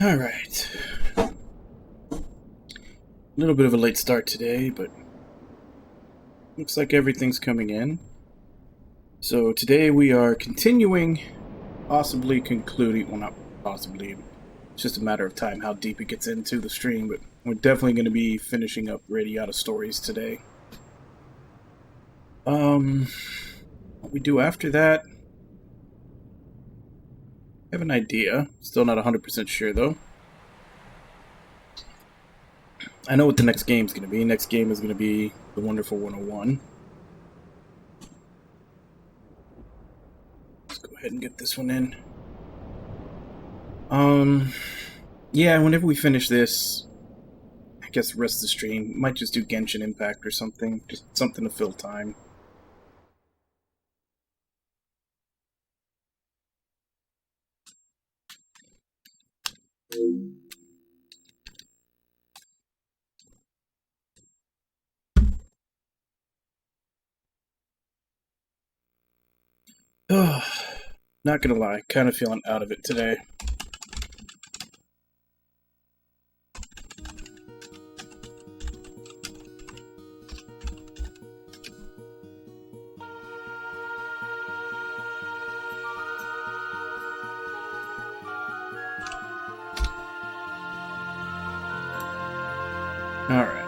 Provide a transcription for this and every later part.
Alright. A little bit of a late start today, but looks like everything's coming in. So today we are continuing, possibly concluding, well, not possibly, it's just a matter of time how deep it gets into the stream, but we're definitely going to be finishing up Radiata stories today. What we do after that, I have an idea. Still not 100% sure, though. I know what the next game's going to be. Next game is going to be The Wonderful 101. Let's go ahead and get this one in. Yeah, whenever we finish this, I guess the rest of the stream, might just do Genshin Impact or something. Just something to fill time. Not gonna lie, kind of feeling out of it today. Alright.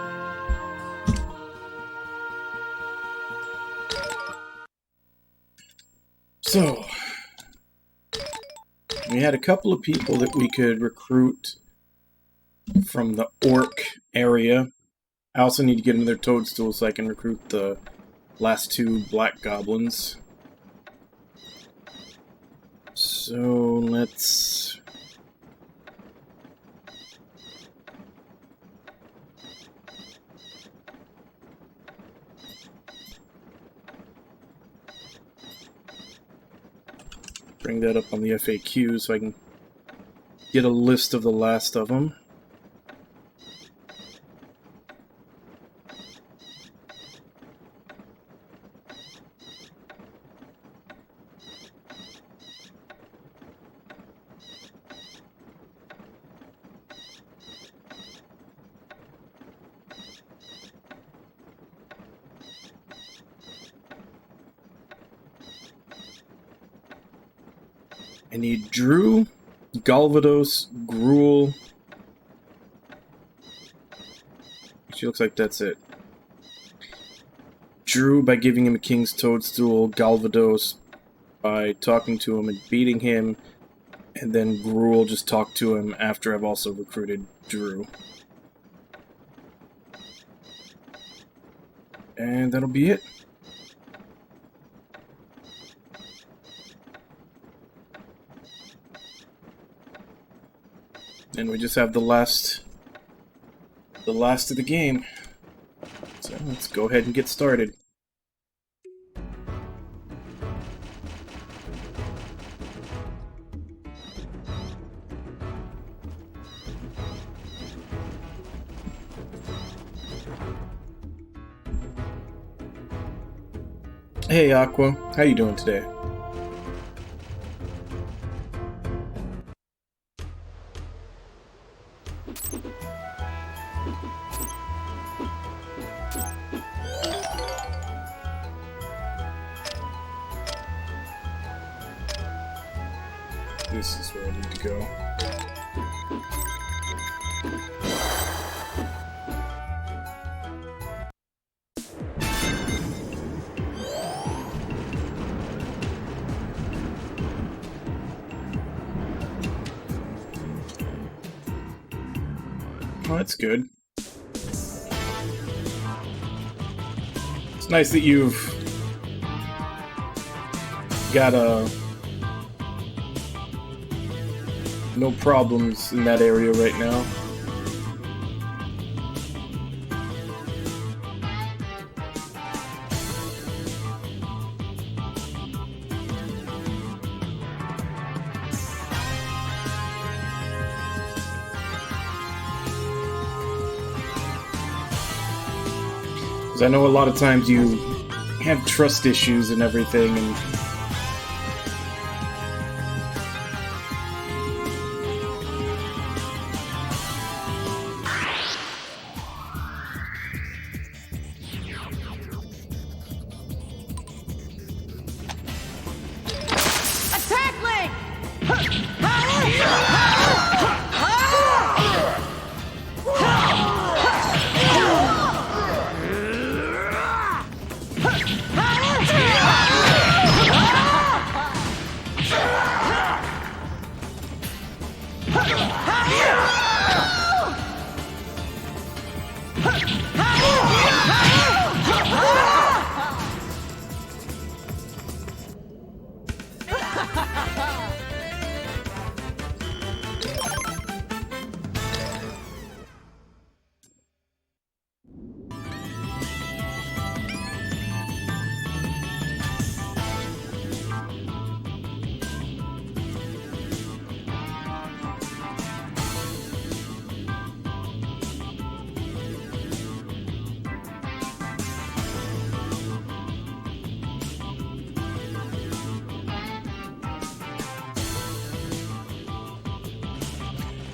So, we had a couple of people that we could recruit from the orc area. I also need to get another toadstool so I can recruit the last two black goblins. So, let's... bring that up on the FAQ so I can get a list of the last of them. I need Drew, Galvados, Gruel. She looks like that's it. Drew by giving him a King's Toadstool, Galvados by talking to him and beating him, and then Gruel just talk to him after I've also recruited Drew. And that'll be it. And we just have the last of the game. So let's go ahead and get started. Hey Aqua, how you doing today? This is where I need to go. Oh, that's good. It's nice that you've got no problems in that area right now. Because I know a lot of times you have trust issues and everything, and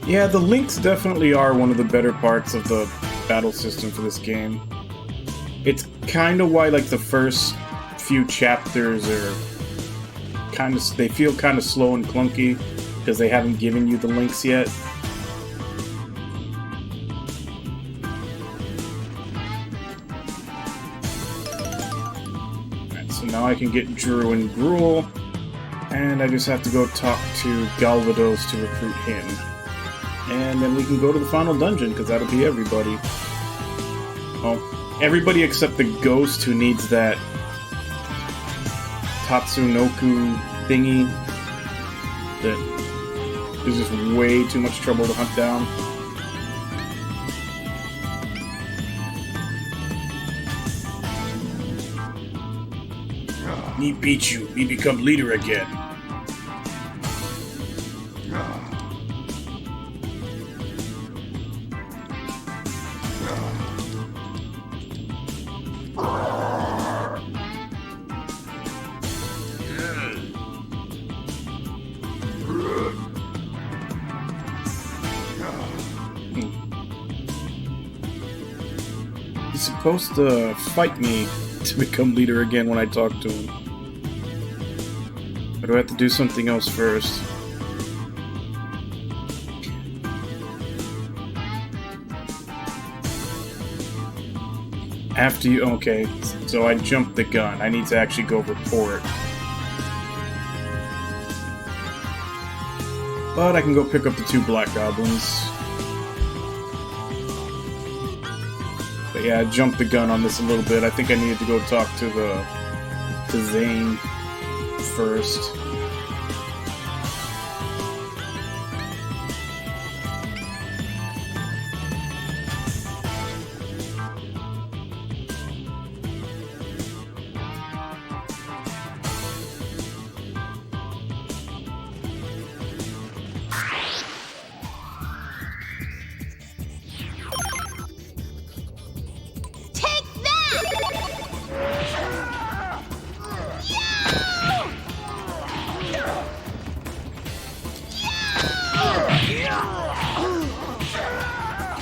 Yeah, the links definitely are one of the better parts of the battle system for this game. It's kind of why, like, the first few chapters are they feel kind of slow and clunky, because they haven't given you the links yet. Alright, so now I can get Drew and Gruul, and I just have to go talk to Galvados to recruit him. And then we can go to the final dungeon, because that'll be everybody. Well, everybody except the ghost who needs that Tatsunoku thingy that is just way too much trouble to hunt down. Me beat you, me become leader again. He's supposed to fight me to become leader again when I talk to him. But do I have to do something else first? After you... Okay, so I jumped the gun. I need to actually go report. But I can go pick up the 2 black goblins. But yeah, I jumped the gun on this a little bit. I think I needed to go talk to Zane first.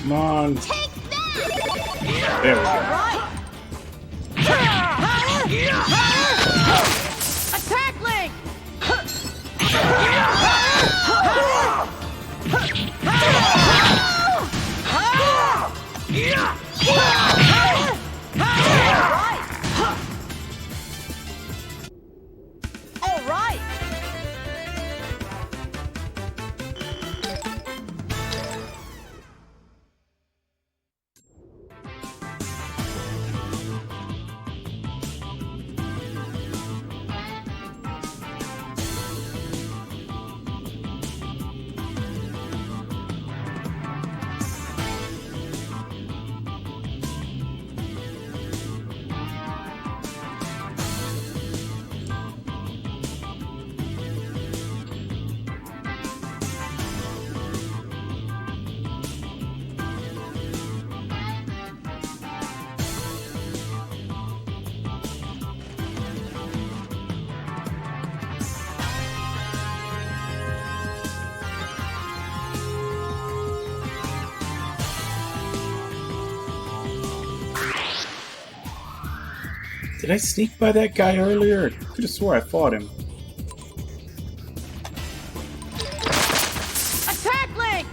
Come on. There we go. Attack Link! All right. Did I sneak by that guy earlier? I could have swore I fought him. Attack Link!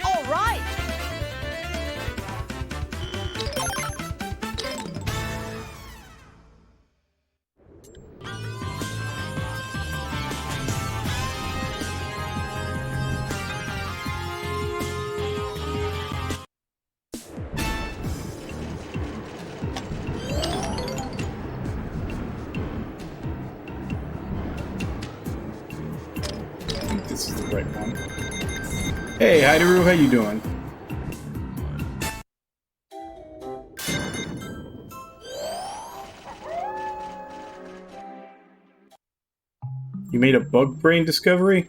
All right. I think this is the right one. Hey, Hideru, how you doing? You made a bug brain discovery?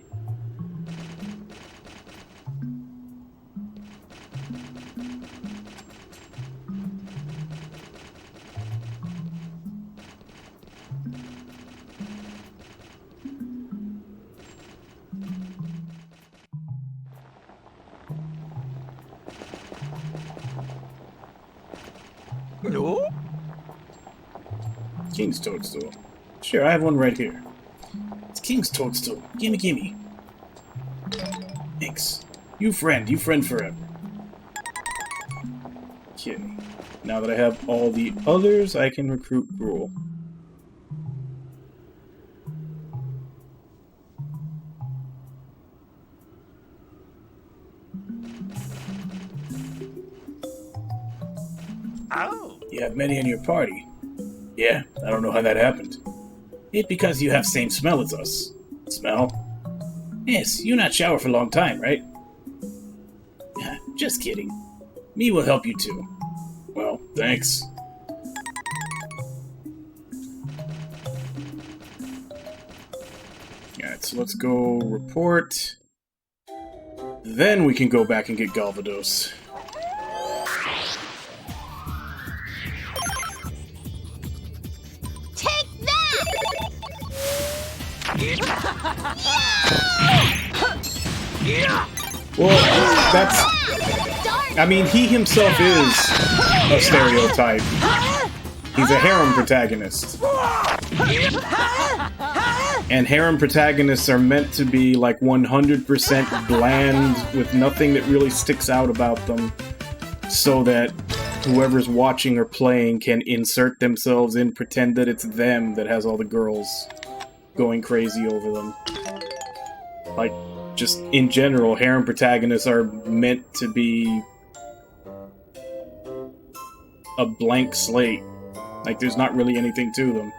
No? King's Toadstool. Sure, I have one right here. It's King's Toadstool. Gimme, gimme. Thanks. You friend forever. Okay. Now that I have all the others, I can recruit Gruel. Oh. You have many in your party. Yeah, I don't know how that happened. It's because you have same smell as us. Smell? Yes, you not shower for a long time, right? Just kidding. Me will help you too. Well, thanks. Alright, so let's go report. Then we can go back and get Galvados. Take that! Well, that's... I mean, he himself is a stereotype. He's a harem protagonist. And harem protagonists are meant to be like 100% bland, with nothing that really sticks out about them, so that whoever's watching or playing can insert themselves in, pretend that it's them that has all the girls going crazy over them. Like, just in general, harem protagonists are meant to be a blank slate. Like, there's not really anything to them.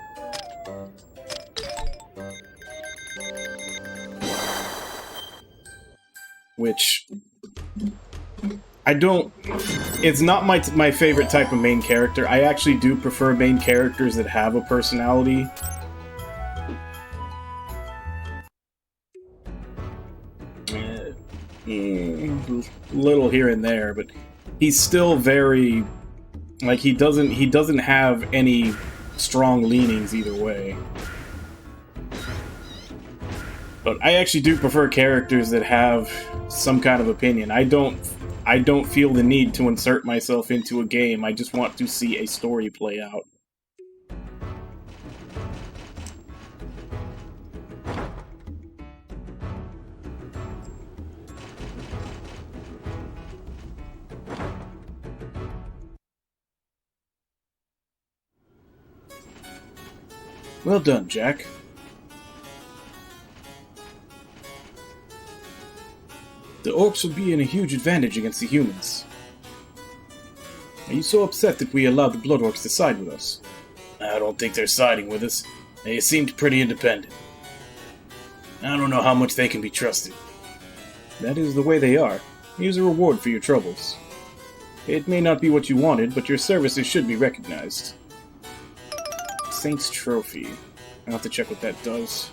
Which... I don't... It's not my favorite type of main character. I actually do prefer main characters that have a personality. Little here and there, but he's still very... Like, he doesn't have any strong leanings either way. But I actually do prefer characters that have some kind of opinion. I don't feel the need to insert myself into a game. I just want to see a story play out. Well done, Jack. The orcs will be in a huge advantage against the humans. Are you so upset that we allowed the blood orcs to side with us? I don't think they're siding with us. They seemed pretty independent. I don't know how much they can be trusted. That is the way they are. Here's a reward for your troubles. It may not be what you wanted, but your services should be recognized. Saint's Trophy. I'll have to check what that does.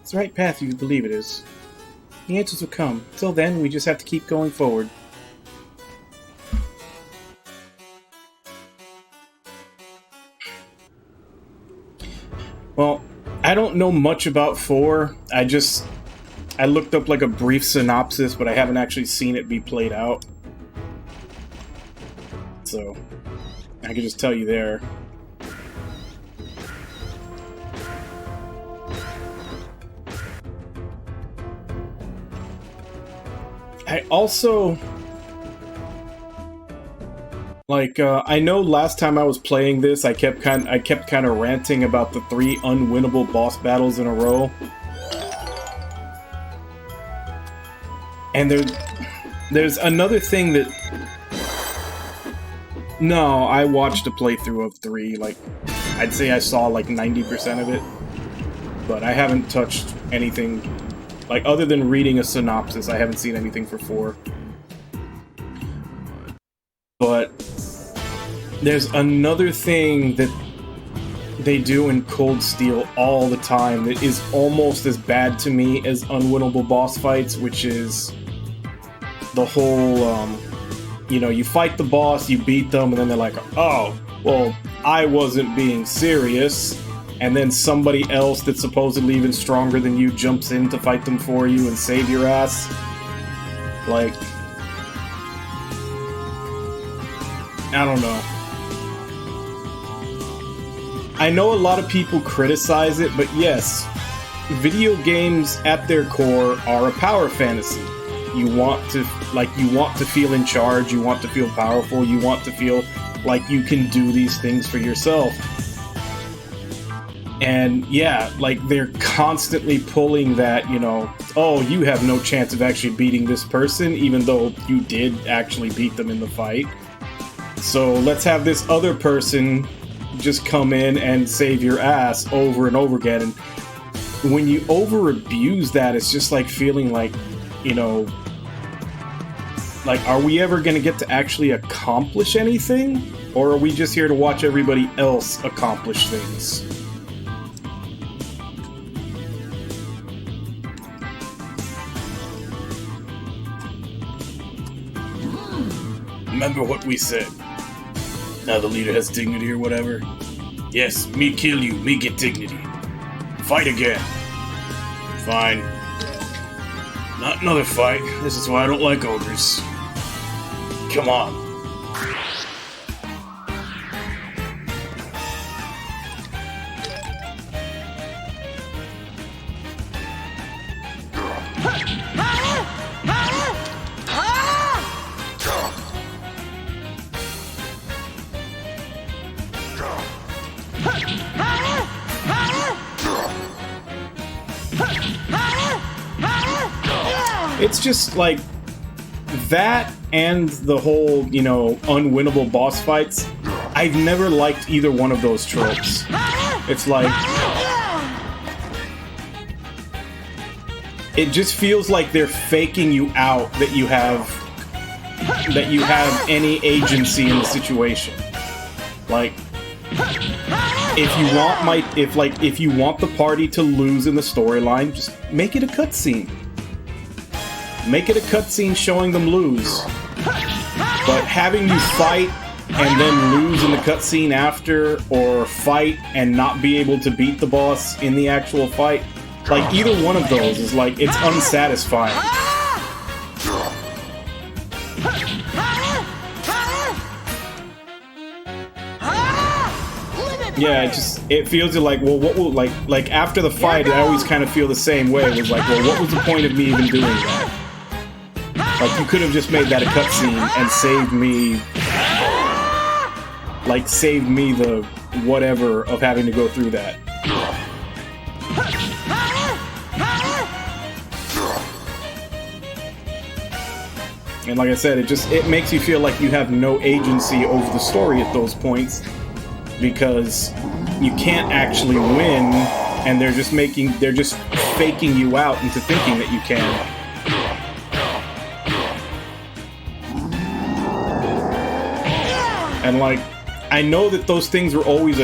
It's the right path if you believe it is. The answers will come. Till then, we just have to keep going forward. Well, I don't know much about 4. I looked up like a brief synopsis, but I haven't actually seen it be played out. So, I can just tell you there. I also... Like, I know last time I was playing this, I kept kind of ranting about the 3 unwinnable boss battles in a row. And there's another thing that... No, I watched a playthrough of 3, like, I'd say I saw like 90% of it. But I haven't touched anything, like, other than reading a synopsis, I haven't seen anything for 4. there's another thing that they do in Cold Steel all the time that is almost as bad to me as unwinnable boss fights, which is the whole, you fight the boss, you beat them, and then they're like, oh, well, I wasn't being serious, and then somebody else that's supposedly even stronger than you jumps in to fight them for you and save your ass. Like, I don't know. I know a lot of people criticize it, but yes, video games at their core are a power fantasy. You want to feel in charge, you want to feel powerful, you want to feel like you can do these things for yourself. And yeah, like they're constantly pulling that, oh, you have no chance of actually beating this person, even though you did actually beat them in the fight. So let's have this other person just come in and save your ass over and over again. And when you over abuse that, it's just like feeling like, like, are we ever going to get to actually accomplish anything? Or are we just here to watch everybody else accomplish things? Remember what we said. Now the leader has dignity or whatever. Yes, me kill you, me get dignity. Fight again. Fine. Not another fight. This is why I don't like ogres. Come on. It's just like that and the whole, unwinnable boss fights. I've never liked either one of those tropes. It's like, it just feels like they're faking you out that you have any agency in the situation. Like, if you want the party to lose in the storyline, just make it a cutscene. Make it a cutscene showing them lose. But having you fight and then lose in the cutscene after, or fight and not be able to beat the boss in the actual fight, like, either one of those is like, it's unsatisfying. Yeah, it feels like, well, what will, like after the fight, I always kind of feel the same way. It was like, well, what was the point of me even doing that? Like, you could have just made that a cutscene and saved me the whatever of having to go through that. And like I said, it makes you feel like you have no agency over the story at those points, because you can't actually win, and they're just faking you out into thinking that you can. And like, I know that those things were always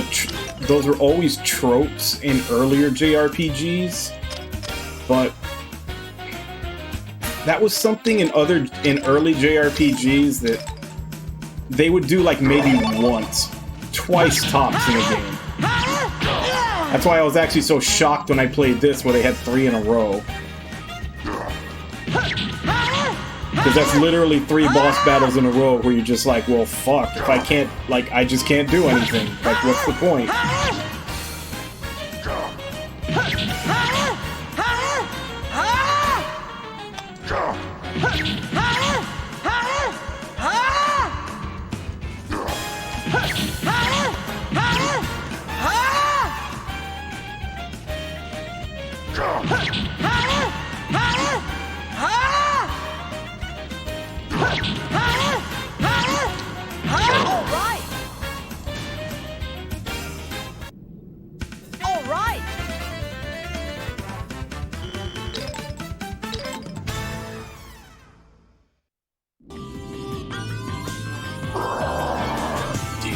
tropes in earlier JRPGs, but that was something in early JRPGs that they would do like maybe once, twice tops in a game. That's why I was actually so shocked when I played this, where they had 3 in a row. Because that's literally 3 boss battles in a row where you're just like, well, fuck, if I can't, like, I just can't do anything. Like, what's the point?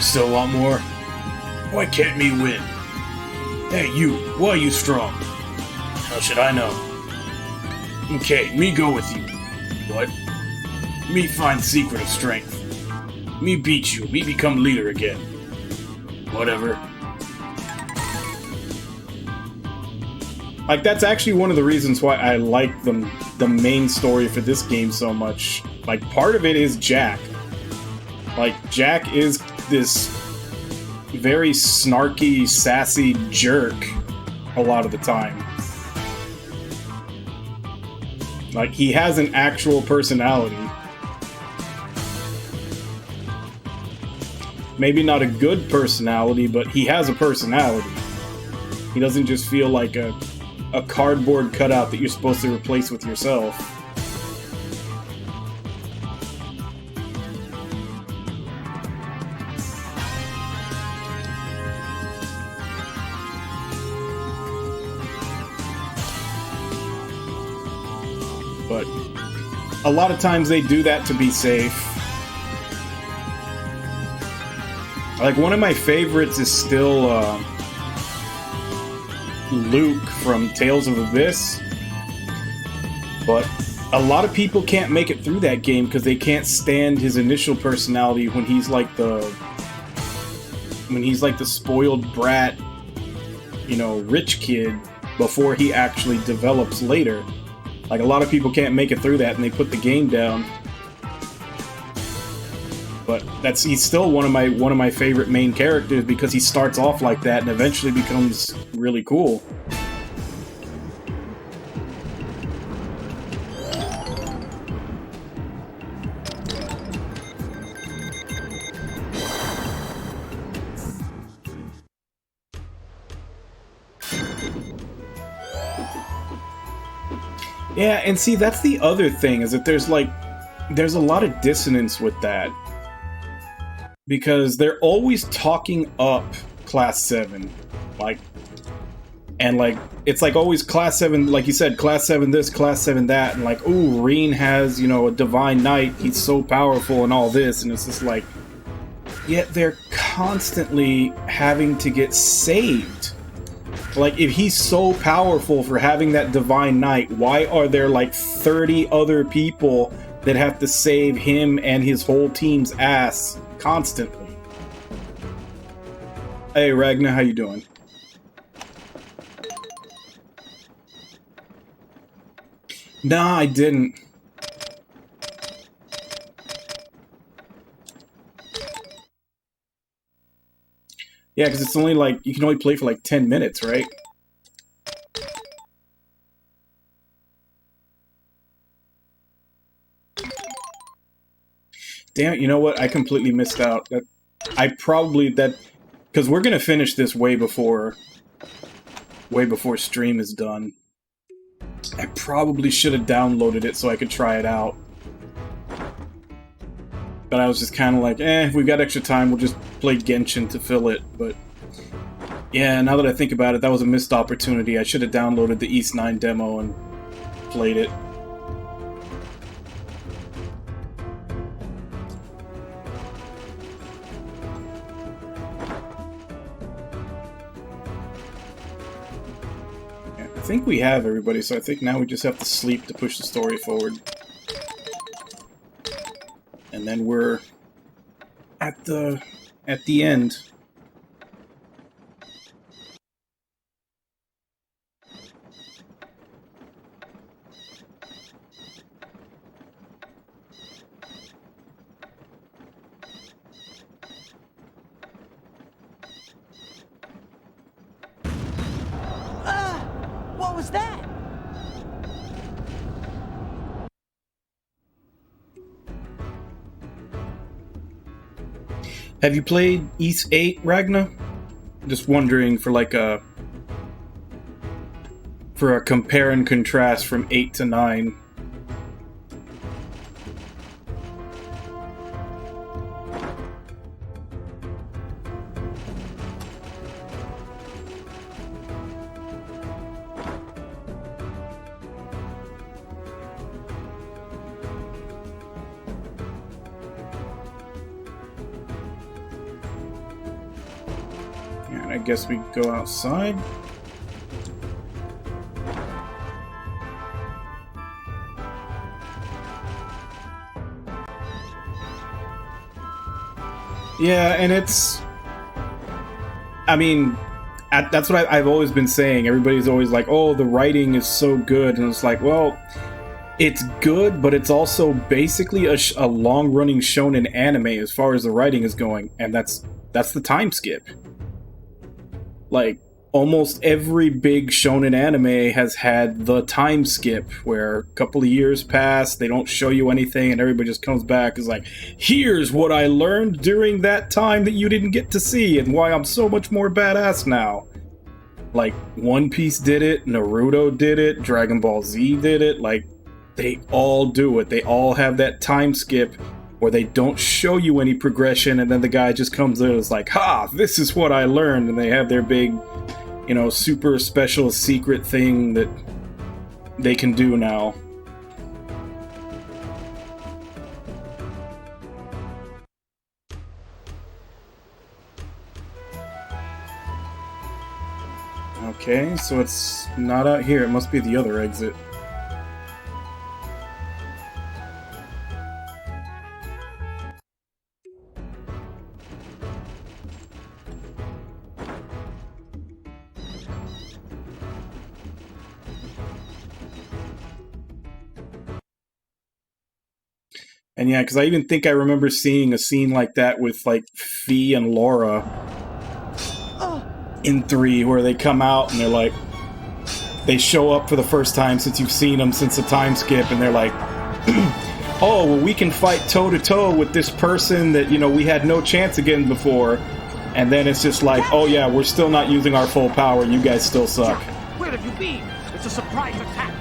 still want more? Why can't me win? Hey, you, why are you strong? How should I know? Okay, me go with you. What? Me find secret of strength. Me beat you, me become leader again. Whatever. Like, that's actually one of the reasons why I like the main story for this game so much. Like, part of it is Jack. Like, Jack is this very snarky, sassy jerk a lot of the time. Like, he has an actual personality. Maybe not a good personality, but he has a personality. He doesn't just feel like a cardboard cutout that you're supposed to replace with yourself. But a lot of times they do that to be safe. Like, one of my favorites is still Luke from Tales of Abyss. But a lot of people can't make it through that game because they can't stand his initial personality when he's like the spoiled brat, you know, rich kid before he actually develops later. Like, a lot of people can't make it through that and they put the game down. But he's still one of my favorite main characters because he starts off like that and eventually becomes really cool. Yeah, and see, that's the other thing, is that there's a lot of dissonance with that. Because they're always talking up Class 7. It's like always Class 7, like you said, Class 7 this, Class 7 that, and like, ooh, Reen has, you know, a Divine Knight, he's so powerful and all this, and it's just like, yet they're constantly having to get saved. Like, if he's so powerful for having that Divine Knight, why are there like 30 other people that have to save him and his whole team's ass constantly? Hey Ragna, how you doing? Nah, I didn't. Yeah, because it's only like, you can only play for like 10 minutes, right? Damn it, you know what? I completely missed out. Because we're gonna finish this way before stream is done. I probably should have downloaded it so I could try it out. But I was just kind of like, if we've got extra time, we'll just play Genshin to fill it. But yeah, now that I think about it, that was a missed opportunity. I should have downloaded the East 9 demo and played it. I think we have everybody, so I think now we just have to sleep to push the story forward. And then we're at the end. What was that? Have you played East 8, Ragna? Just wondering for like a compare and contrast from 8 to 9. I guess we go outside. Yeah, and it's... I mean, that's what I've always been saying. Everybody's always like, oh, the writing is so good. And it's like, well, it's good, but it's also basically a long-running shonen anime as far as the writing is going. And that's the time skip. Like, almost every big shonen anime has had the time skip where a couple of years pass, they don't show you anything, and everybody just comes back and is like, here's what I learned during that time that you didn't get to see and why I'm so much more badass now. Like, One Piece did it, Naruto did it, Dragon Ball Z did it, like, they all do it. They all have that time skip where they don't show you any progression, and then the guy just comes in and is like, ha, this is what I learned, and they have their big, you know, super special secret thing that they can do now. Okay, so it's not out here. It must be the other exit. And yeah, because I even think I remember seeing a scene like that with, like, Fee and Laura in 3, where they come out and they're like, they show up for the first time since you've seen them since the time skip, and they're like, oh, well, we can fight toe-to-toe with this person that, you know, we had no chance against before. And then it's just like, oh yeah, we're still not using our full power, you guys still suck. Where have you been? It's a surprise attack.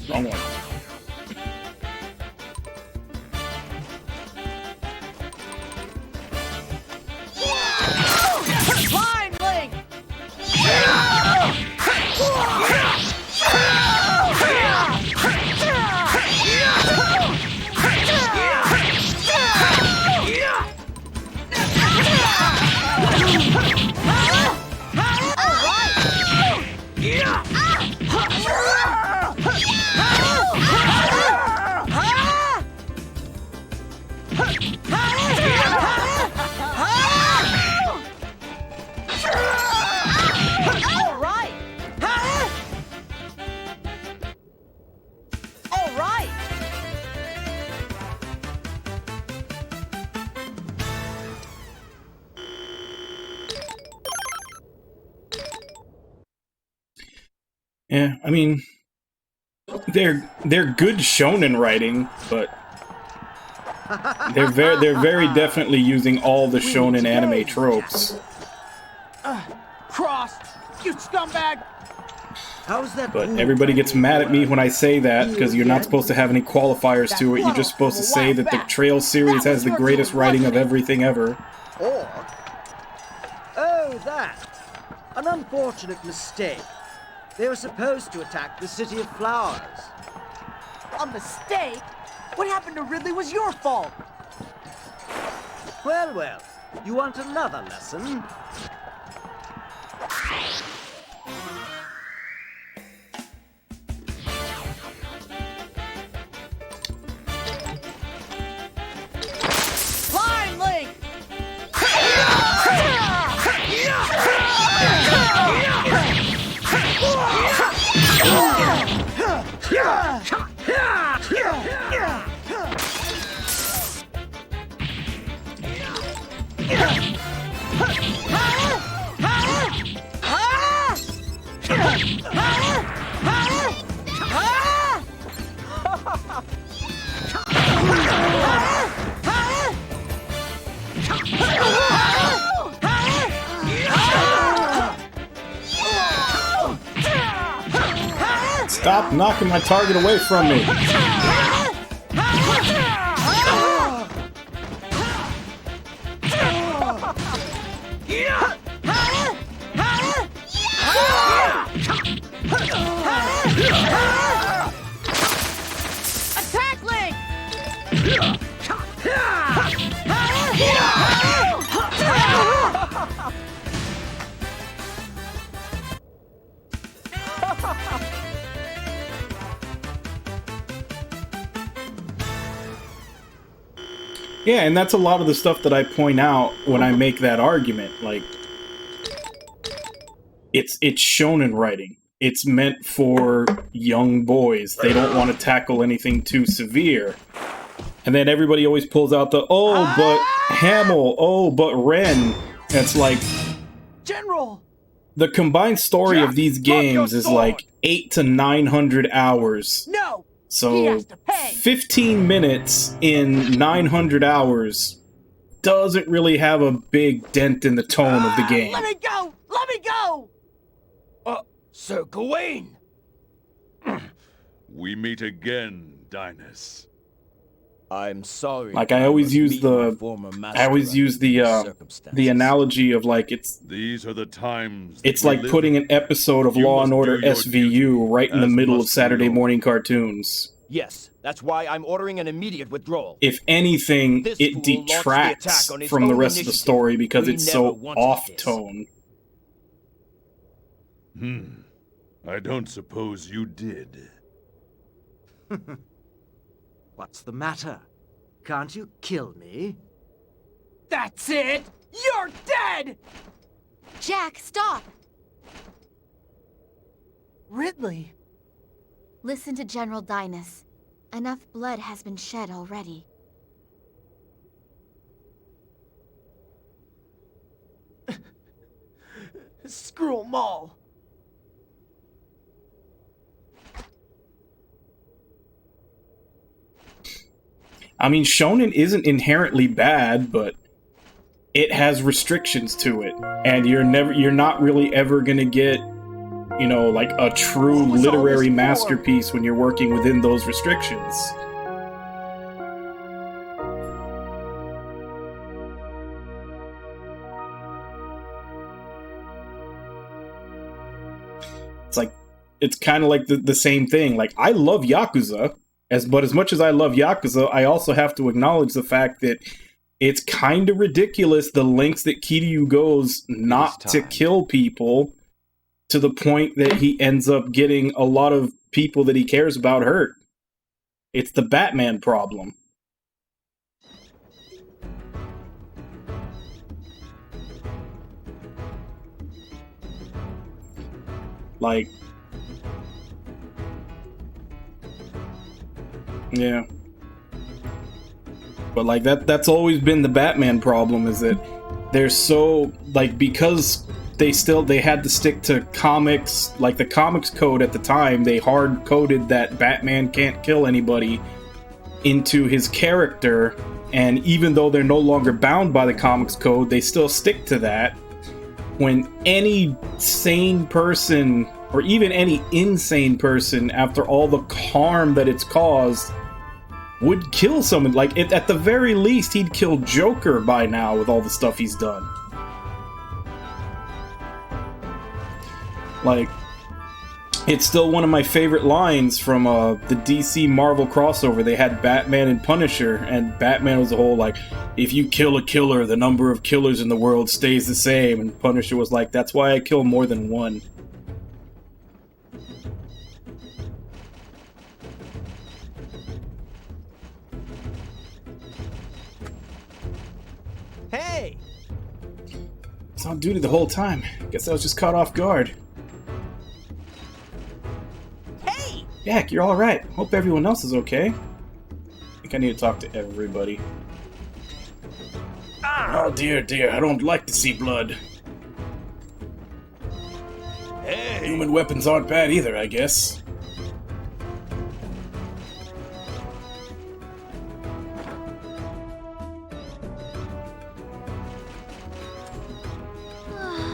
Wrong one. Climb, Link! Yeah, I mean, they're good shonen writing, but they're very definitely using all the shonen anime tropes. Cross, you scumbag! How's that? But everybody gets mad at me when I say that, because you're not supposed to have any qualifiers to it. You're just supposed to say that the Trail series has the greatest writing of everything ever. Or... oh, that. An unfortunate mistake. They were supposed to attack the City of Flowers. A mistake? What happened to Ridley was your fault. Well, well. You want another lesson? Climb, Link! Stop knocking my target away from me! Yeah, and that's a lot of the stuff that I point out when I make that argument. Like, it's shonen writing. It's meant for young boys. They don't want to tackle anything too severe. And then everybody always pulls out the, oh, but Hamel, oh, but Ren. And it's like, General! the combined story Jack, of these drop your games is sword! like 800 to 900 hours. No! He So has to pay! 15 minutes in 900 hours doesn't really have a big dent in the tone of the game. Let me go! Let me go! Sir Gawain! We meet again, Dinas. I'm sorry. Like, I always use the the analogy of, like, These are the times. it's that we like live putting in. an episode of You Law must and Order do your SVU duty, right in the as middle of must we Saturday all. morning cartoons. Yes, that's why I'm ordering an immediate withdrawal. If anything, This it fool launched the detracts attack on his from the own rest of the initiative. story because We it's never so wanted off-tone. I don't suppose you did. What's the matter? Can't you kill me? That's it! You're dead! Jack, stop! Ridley. Listen to General Dinas. Enough blood has been shed already. Screw 'em all. I mean, shonen isn't inherently bad, but it has restrictions to it, and you're not really ever gonna get, you know, like a true What was all literary this for? masterpiece when you're working within those restrictions. It's like, it's kind of like the same thing. Like, I love Yakuza, but as much as I love Yakuza, I also have to acknowledge the fact that it's kind of ridiculous the lengths that Kiryu goes not to kill people, to the point that he ends up getting a lot of people that he cares about hurt. It's the Batman problem. Like, yeah. But like that's always been the Batman problem, is that they're so, like, because they had to stick to comics, like the comics code at the time, they hard coded that Batman can't kill anybody into his character, and even though they're no longer bound by the comics code, they still stick to that. When any sane person, or even any insane person, after all the harm that it's caused, would kill someone. Like, at the very least, he'd kill Joker by now with all the stuff he's done. Like, it's still one of my favorite lines from the DC Marvel crossover. They had Batman and Punisher, and Batman was the whole, like, if you kill a killer, the number of killers in the world stays the same. And Punisher was like, that's why I kill more than one. Hey! It's on duty the whole time. Guess I was just caught off guard. Hey! Yak, you're alright. Hope everyone else is okay. I think I need to talk to everybody. Oh dear, dear, I don't like to see blood. Hey! Human weapons aren't bad either, I guess.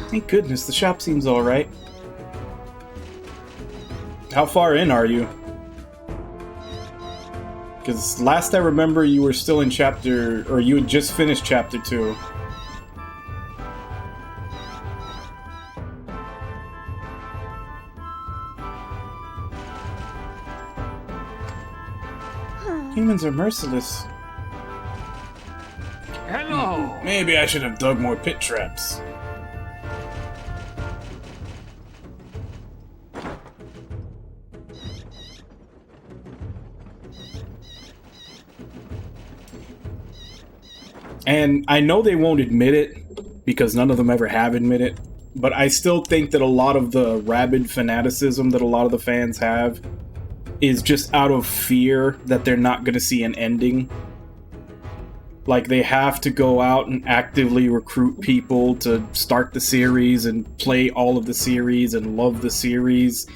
Thank goodness, the shop seems alright. How far in are you? Because last I remember you were still in chapter, or you had just finished chapter 2. Humans are merciless. Hello! Maybe I should have dug more pit traps. And I know they won't admit it, because none of them ever have admitted it, but I still think that a lot of the rabid fanaticism that a lot of the fans have is just out of fear that they're not going to see an ending. Like, they have to go out and actively recruit people to start the series and play all of the series and love the series.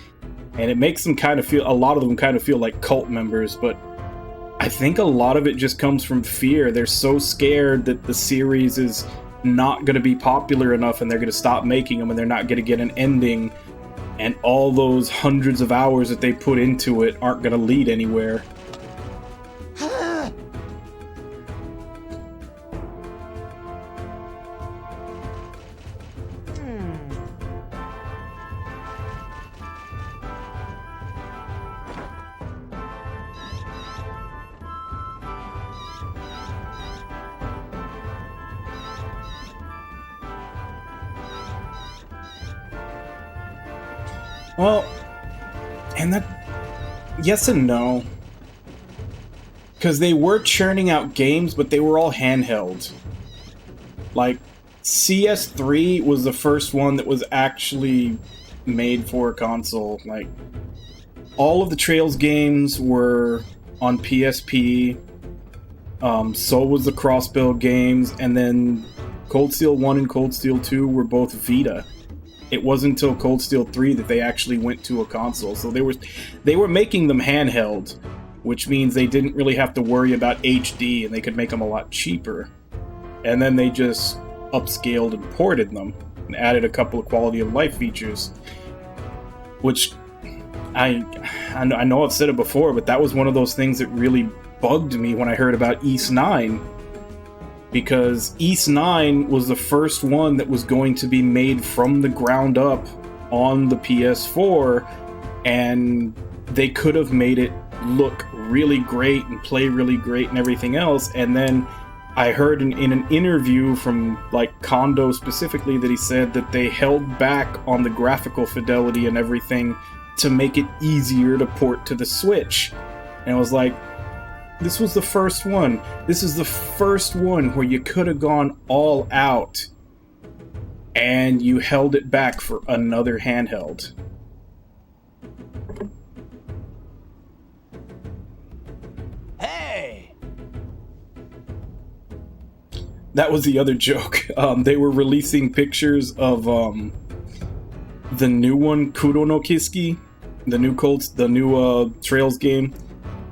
And it makes them kind of feel, a lot of them kind of feel like cult members, but I think a lot of it just comes from fear. They're so scared that the series is not going to be popular enough and they're going to stop making them and they're not going to get an ending. And all those hundreds of hours that they put into it aren't going to lead anywhere. Well, and that, yes and no. Because they were churning out games, but they were all handheld. Like, CS3 was the first one that was actually made for a console. Like, all of the Trails games were on PSP, so was the cross-build games, and then Cold Steel 1 and Cold Steel 2 were both Vita. It wasn't until Cold Steel 3 that they actually went to a console. So they were making them handheld, which means they didn't really have to worry about HD and they could make them a lot cheaper. And then they just upscaled and ported them and added a couple of quality of life features, which I know I've said it before, but that was one of those things that really bugged me when I heard about Ys 9. Because Ys 9 was the first one that was going to be made from the ground up on the PS4, and they could have made it look really great and play really great and everything else. And then I heard in an interview from like Kondo specifically that he said that they held back on the graphical fidelity and everything to make it easier to port to the Switch. And I was like, this was the first one. This is the first one where you could have gone all out and you held it back for another handheld. Hey! That was the other joke. They were releasing pictures of the new one, Kuro no Kiski, the new Trails game.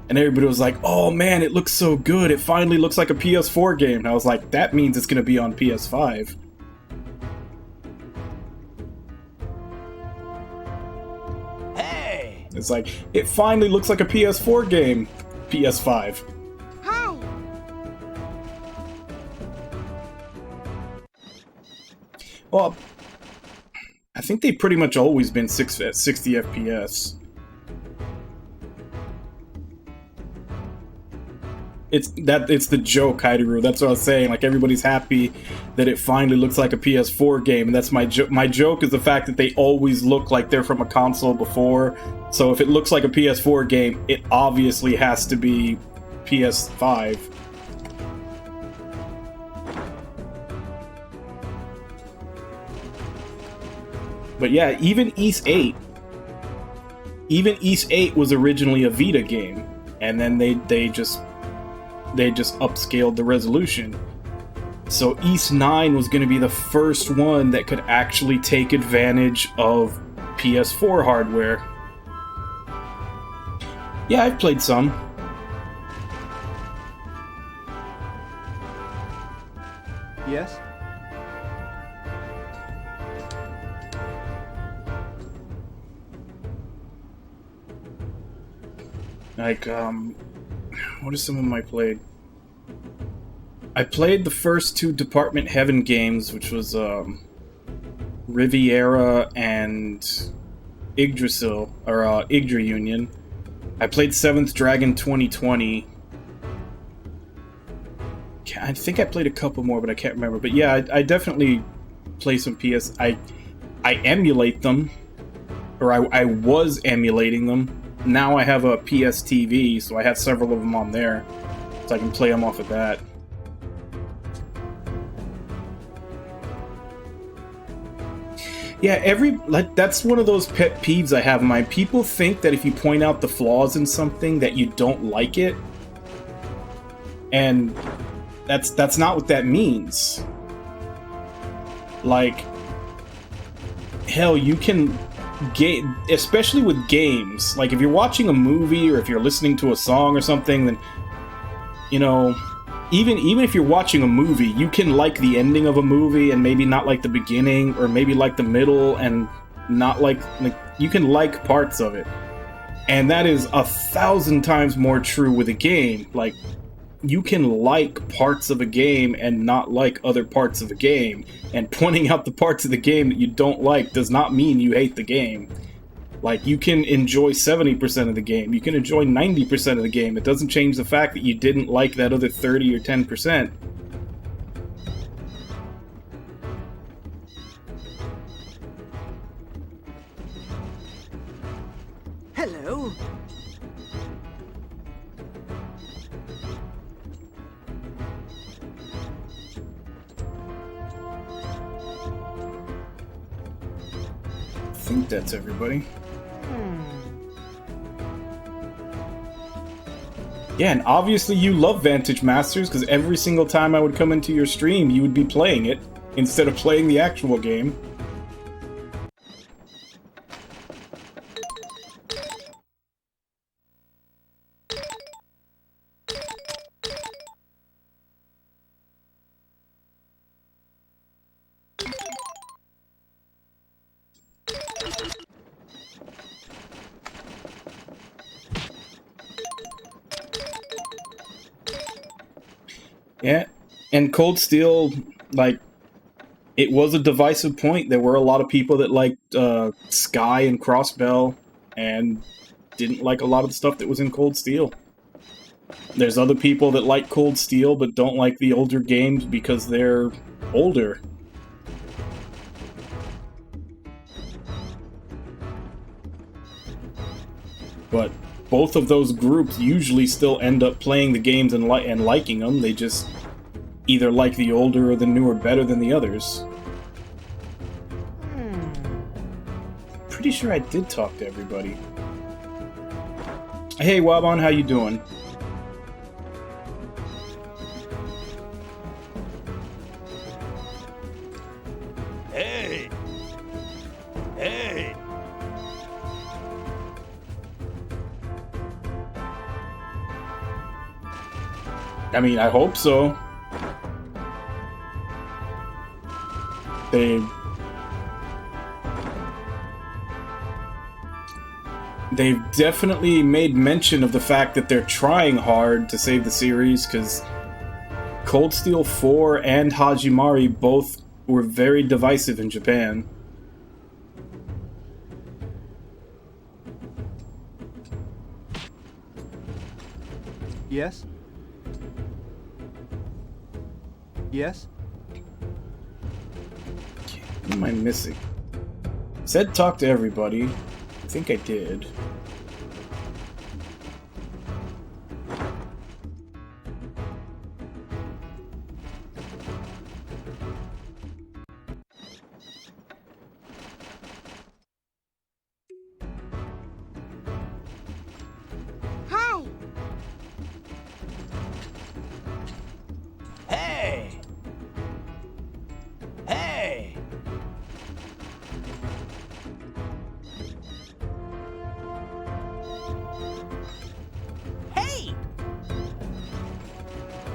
And everybody was like, oh man, it looks so good. It finally looks like a PS4 game. And I was like, that means it's going to be on PS5. Hey! It's like, it finally looks like a PS4 game. PS5. Hi. Well, I think they've pretty much always been 60 FPS. It's the joke, Haideru. That's what I was saying. Like, everybody's happy that it finally looks like a PS4 game. And that's my joke. My joke is the fact that they always look like they're from a console before. So if it looks like a PS4 game, it obviously has to be PS5. But yeah, even Ys 8 was originally a Vita game, and then they just upscaled the resolution. So Ys 9 was going to be the first one that could actually take advantage of PS4 hardware. Yeah, I've played some. Yes? Like, what are some of them I played? I played the first two Department Heaven games, which was, Riviera and Yggdrasil, or, Yggdra Union. I played 7th Dragon 2020. I think I played a couple more, but I can't remember. But yeah, I definitely play some PS. I emulate them, or I was emulating them. Now I have a PS TV, so I have several of them on there, so I can play them off of that. Yeah, that's one of those pet peeves I have in mind. People think that if you point out the flaws in something that you don't like it, and that's not what that means. Like, hell, you can especially with games. Like, if you're watching a movie or if you're listening to a song or something, then you know, even if you're watching a movie, you can like the ending of a movie and maybe not like the beginning, or maybe like the middle and not like you can like parts of it. And that is 1,000 times more true with a game. Like, you can like parts of a game and not like other parts of the game, and pointing out the parts of the game that you don't like does not mean you hate the game. Like, you can enjoy 70% of the game, you can enjoy 90% of the game. It doesn't change the fact that you didn't like that other 30 or 10%. Hello. I think that's everybody. Yeah, and obviously you love Vantage Masters, because every single time I would come into your stream, you would be playing it, instead of playing the actual game. Yeah, and Cold Steel, like, it was a divisive point. There were a lot of people that liked Sky and Crossbell, and didn't like a lot of the stuff that was in Cold Steel. There's other people that like Cold Steel, but don't like the older games because they're older. But both of those groups usually still end up playing the games and liking them. They just either like the older or the newer better than the others. Pretty sure I did talk to everybody. Hey Wabon, how you doing? Hey! Hey! I mean, I hope so. They've definitely made mention of the fact that they're trying hard to save the series, because Cold Steel 4 and Hajimari both were very divisive in Japan. Yes? Yes? What am I missing? Said talk to everybody. I think I did. Hi! Hey! Hey! Hey!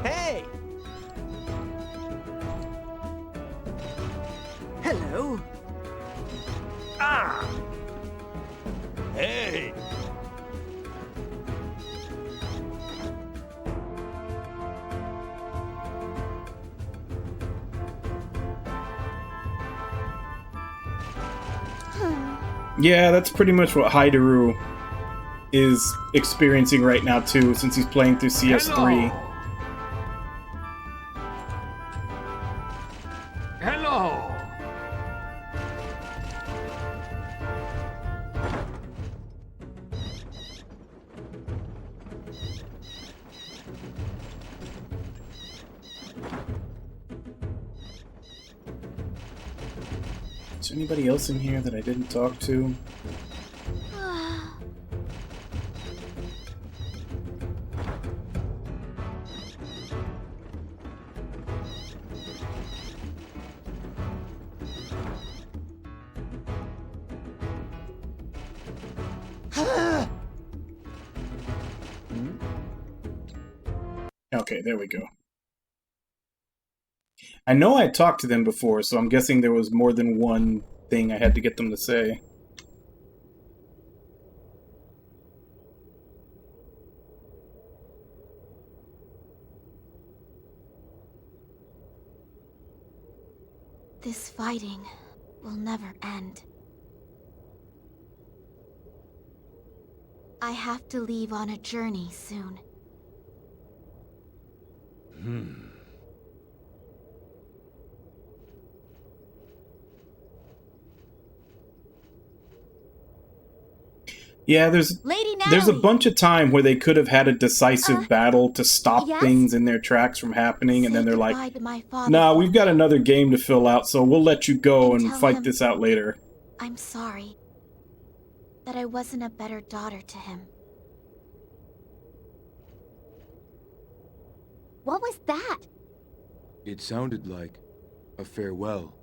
Hey! Hello. Ah! Hey! Yeah, that's pretty much what Haideru is experiencing right now too, since he's playing through CS3. Hello! Is anybody else in here that I didn't talk to? Okay, there we go. I know I talked to them before, so I'm guessing there was more than one thing I had to get them to say. This fighting will never end. I have to leave on a journey soon. Yeah, there's Lady a Natalie! bunch of time where they could have had a decisive battle to stop yes? things in their tracks from happening, and Say then they're goodbye like, to my father "Nah, for we've me. got another game to fill out, so we'll let you go And and tell fight him- this out later." I'm sorry. That I wasn't a better daughter to him. What was that? It sounded like a farewell.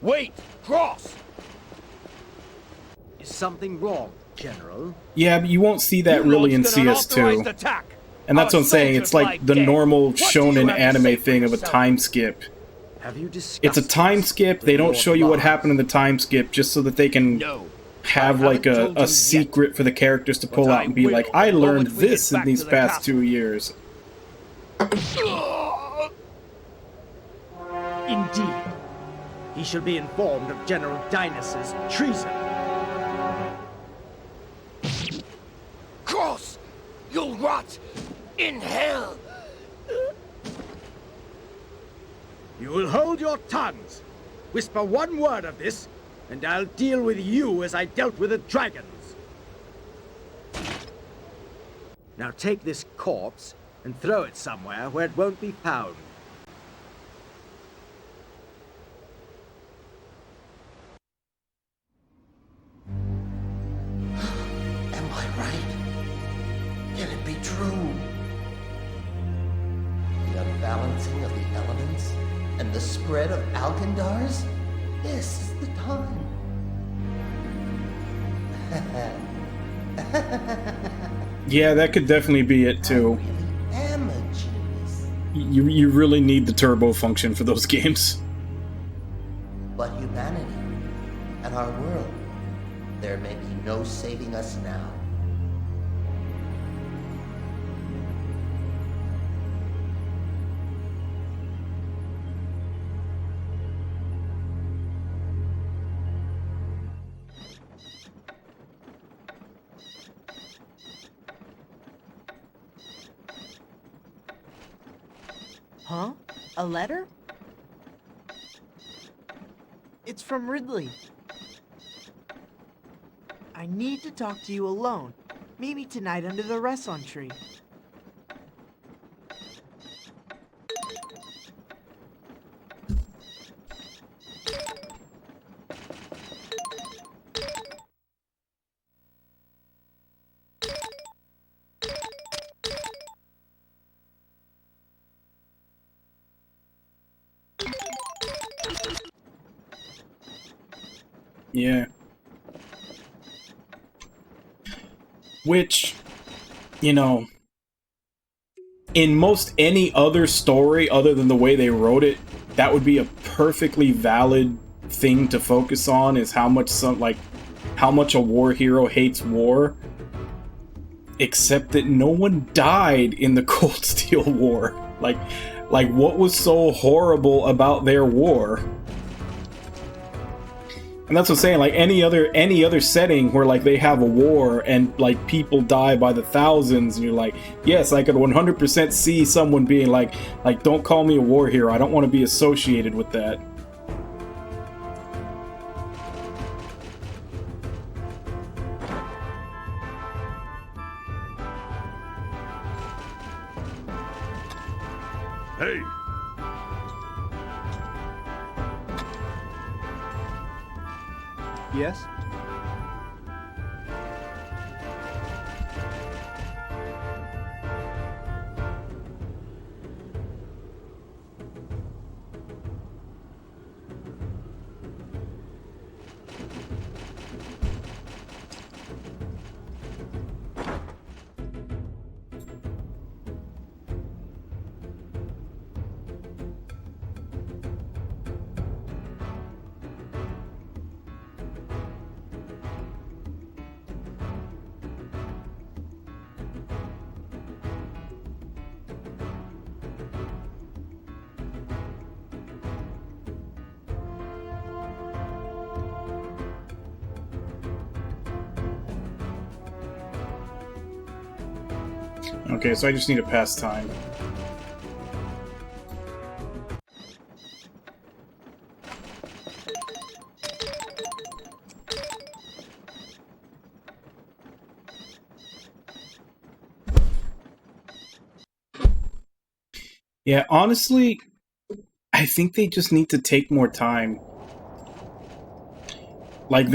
Wait! Cross! Is something wrong, General? Yeah, but you won't see that You really in launched an unauthorized CS2. attack. And that's Our what I'm saying, soldiers it's like lie the dead. normal What do you shonen have to anime say for thing of a yourself? time skip. Have you discussed It's a time this skip, with they don't Lord show you what Mars? happened in the time skip just so that they can No. have I like haven't a, told him a secret for the characters to pull But out I and be like, will I the learned moment we this get in back these to the past castle. 2 years. Indeed. He shall be informed of General Dynas's treason. Cross! You'll rot in hell! You will hold your tongues. Whisper one word of this, and I'll deal with you as I dealt with the dragons. Now take this corpse and throw it somewhere where it won't be found. Am I right? Can it be true? The unbalancing of the elements and the spread of Alkandars? This is the time. Yeah, that could definitely be it I too. really am a genius. You really need the turbo function for those games. But humanity and our world, there may be no saving us now. Huh? A letter? It's from Ridley. I need to talk to you alone. Meet me tonight under the Reson tree. Yeah. Which, you know, in most any other story other than the way they wrote it, that would be a perfectly valid thing to focus on, is how much how much a war hero hates war. Except that no one died in the Cold Steel War. Like what was so horrible about their war? And that's what I'm saying, like any other setting where like they have a war and like people die by the thousands, and you're like, yes, I could 100% see someone being like don't call me a war hero, I don't want to be associated with that. Yes? Okay, so I just need to pass time. Yeah, honestly, I think they just need to take more time. Like,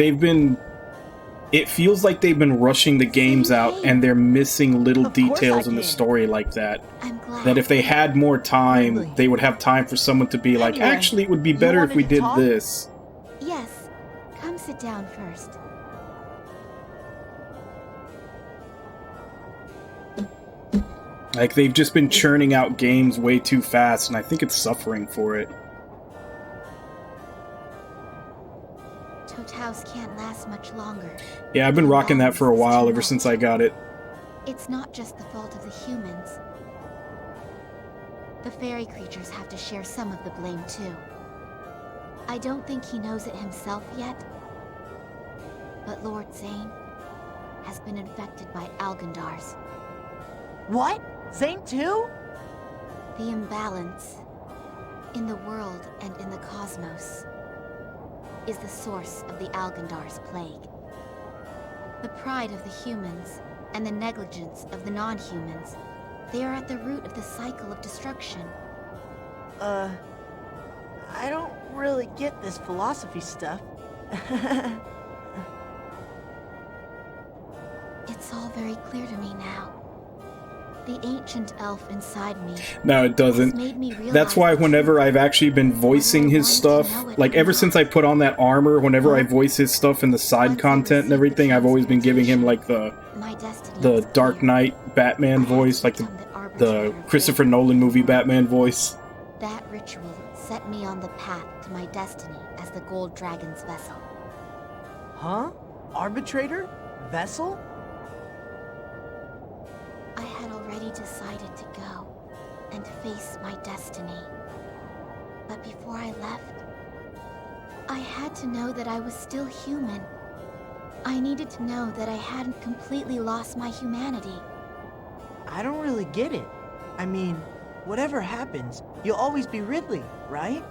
it feels like they've been rushing the games out and they're missing little Of course I details in the came. story like that. I'm glad. That if they had more time, Really? they would have time for someone to be like, Anyway, actually, it would be you better if wanted we to did talk? this. Yes. Come sit down first. Like, they've just been churning out games way too fast, and I think it's suffering for it. Toteau's can't last much longer. Yeah, I've been rocking that for a while, ever since I got it. It's not just the fault of the humans. The fairy creatures have to share some of the blame, too. I don't think he knows it himself yet, but Lord Zane has been infected by Algandars. What? Zane too? The imbalance in the world and in the cosmos is the source of the Algandar's plague. The pride of the humans and the negligence of the non-humans, they are at the root of the cycle of destruction. I don't really get this philosophy stuff. It's all very clear to me now. The ancient elf inside me No, it doesn't. has made me realize That's why the whenever truth. I've actually been voicing his stuff, like ever since I put on that armor, whenever I voice his stuff in the side Once I content and received the everything, I've always been giving him like My destiny the was Dark clear. Knight Batman I had to voice, like become the arbitrator of Christopher fate. Nolan movie Batman voice. That ritual set me on the path to my destiny as the Gold Dragon's vessel. Huh? Arbitrator? Vessel? I had already decided to go and face my destiny. But before I left, I had to know that I was still human. I needed to know that I hadn't completely lost my humanity. I don't really get it. I mean, whatever happens, you'll always be Ridley, right?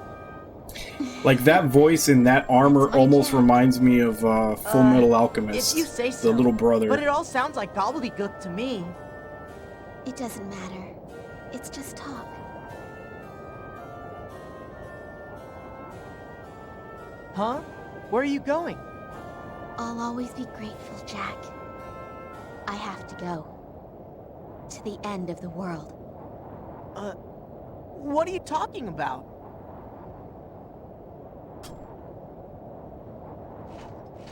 Like, that voice in that armor That's my almost Jack. reminds me of Full Metal Alchemist, If you say so. the little brother. But it all sounds like gobbledygook to me. It doesn't matter. It's just talk. Huh? Where are you going? I'll always be grateful, Jack. I have to go. To the end of the world. What are you talking about?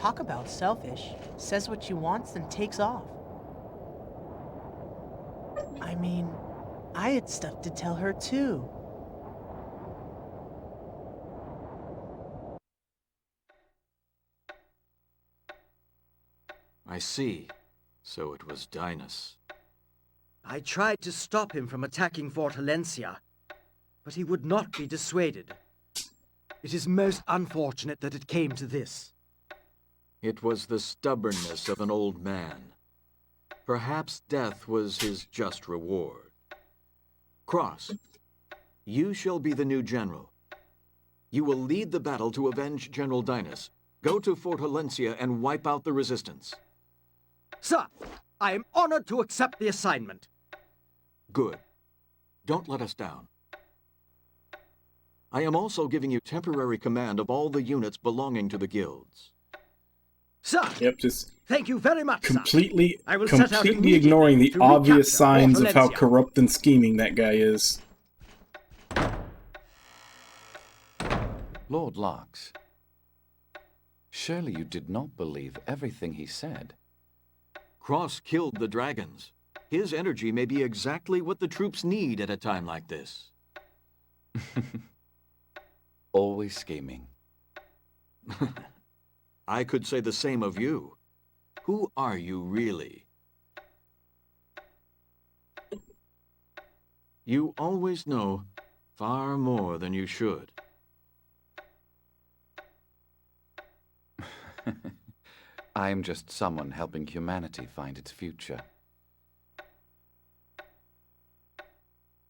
Talk about selfish. Says what she wants, then takes off. I mean, I had stuff to tell her too. I see. So it was Dinas. I tried to stop him from attacking Fort Halencia, but he would not be dissuaded. It is most unfortunate that it came to this. It was the stubbornness of an old man. Perhaps death was his just reward. Cross, you shall be the new general. You will lead the battle to avenge General Dinas. Go to Fort Halencia and wipe out the resistance. Sir, I am honored to accept the assignment. Good. Don't let us down. I am also giving you temporary command of all the units belonging to the guilds. Sir, Yep, just thank you very much, sir. completely, I will set out completely immediately ignoring the to obvious recapture signs of how Ortholencia. corrupt and scheming that guy is. Lord Lux, surely you did not believe everything he said. Cross killed the dragons. His energy may be exactly what the troops need at a time like this. Always scheming. I could say the same of you. Who are you really? You always know far more than you should. I am just someone helping humanity find its future.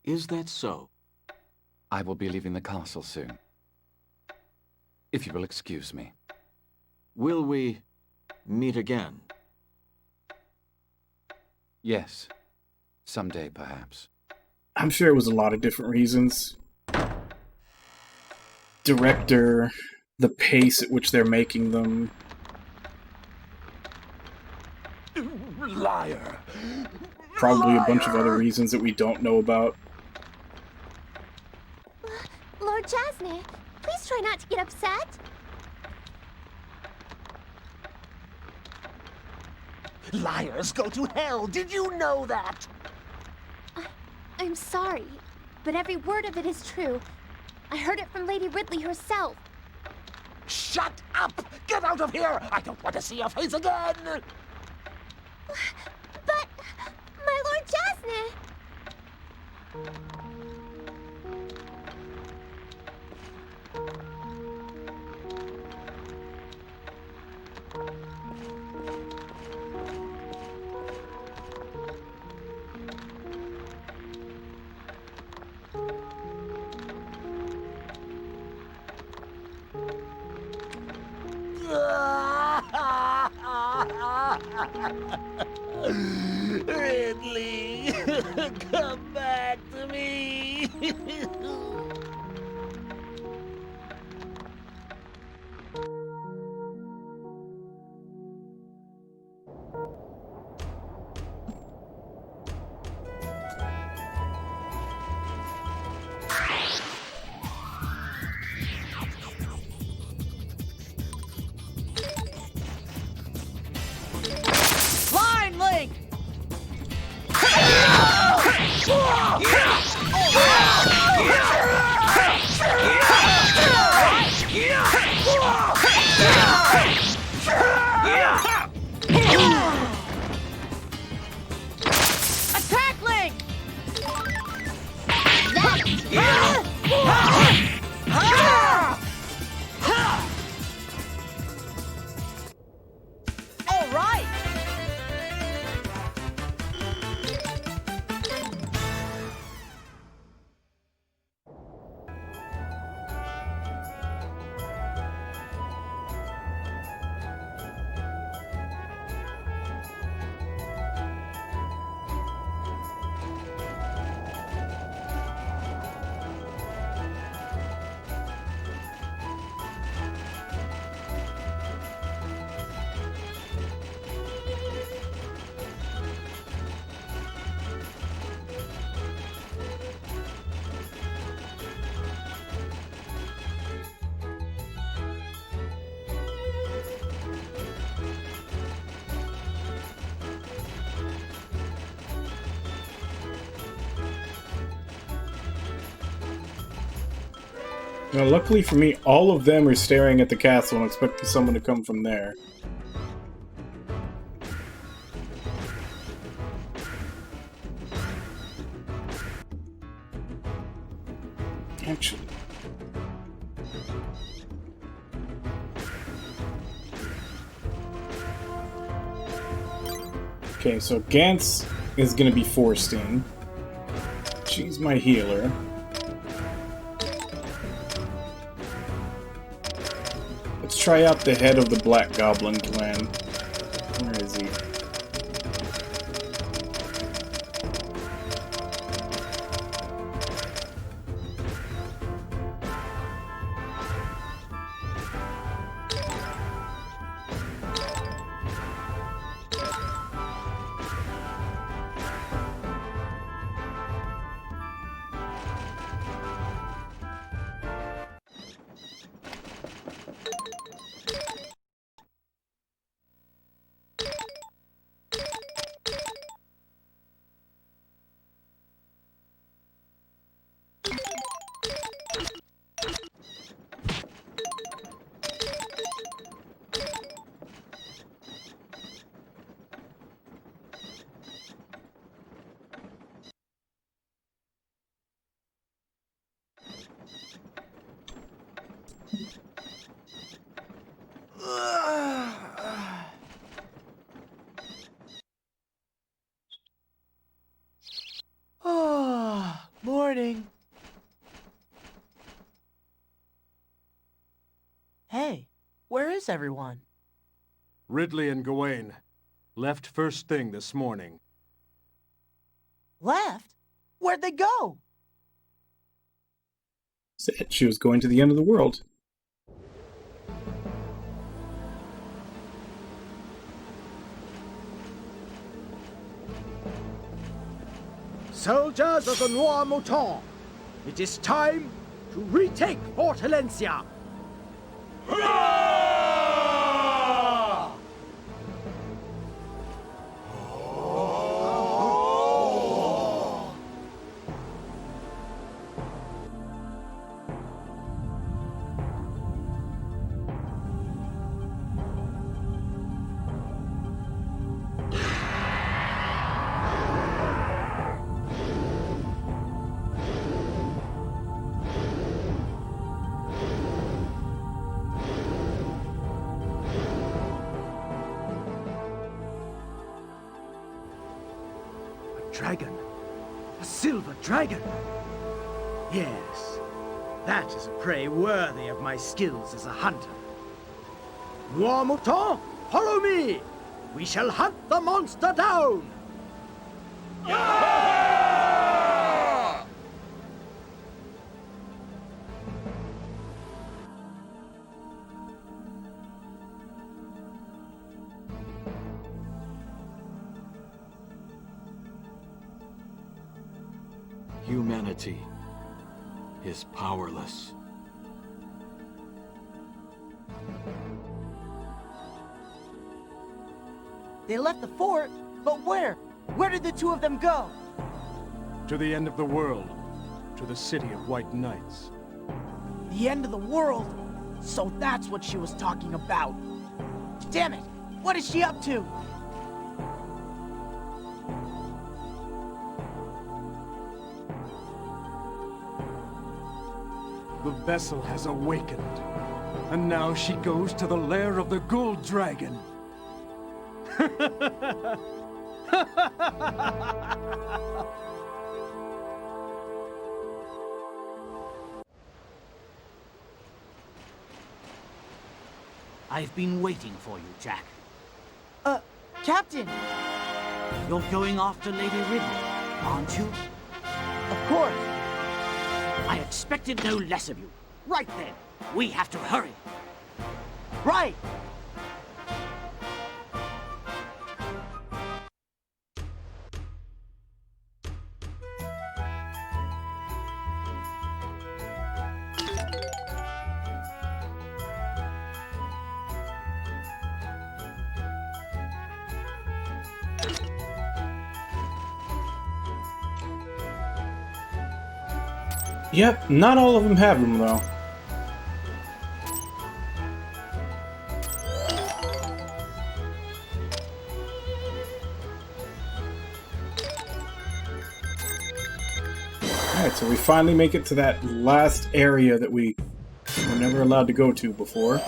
Is that so? I will be leaving the castle soon. If you will excuse me. Will we meet again? Yes. Someday, perhaps. I'm sure it was a lot of different reasons. Director, the pace at which they're making them. Liar! Probably a bunch of other reasons that we don't know about. Lord Jasne, please try not to get upset. Liars go to hell! Did you know that? I'm sorry, but every word of it is true. I heard it from Lady Ridley herself. Shut up! Get out of here! I don't want to see your face again! But, my Lord Jasne! Ridley, come back to me! Line Link! Attack Link! All right! Now, luckily for me, all of them are staring at the castle and expecting someone to come from there. Actually... Okay, so Gantz is gonna be forced in. She's my healer. Let's try out the head of the Black Goblin clan. Where is he? Oh, morning. Hey, where is everyone? Ridley and Gawain left first thing this morning. Left? Where'd they go? Said she was going to the end of the world. Soldiers of the Noir Mouton, it is time to retake Fort Helencia. Dragon. A silver dragon. Yes, that is a prey worthy of my skills as a hunter. Noir Mouton, follow me! We shall hunt the monster down! Humanity is powerless. They left the fort, but where? Where did the two of them go? To the end of the world, to the city of White Knights. The end of the world? So that's what she was talking about. Damn it! What is she up to? The vessel has awakened, and now she goes to the lair of the Gold Dragon. I've been waiting for you, Jack. Captain! You're going after Lady Ridley, aren't you? Of course! I expected no less of you. Right then, we have to hurry. Right! Yep, not all of them have them, though. Alright, so we finally make it to that last area that we were never allowed to go to before.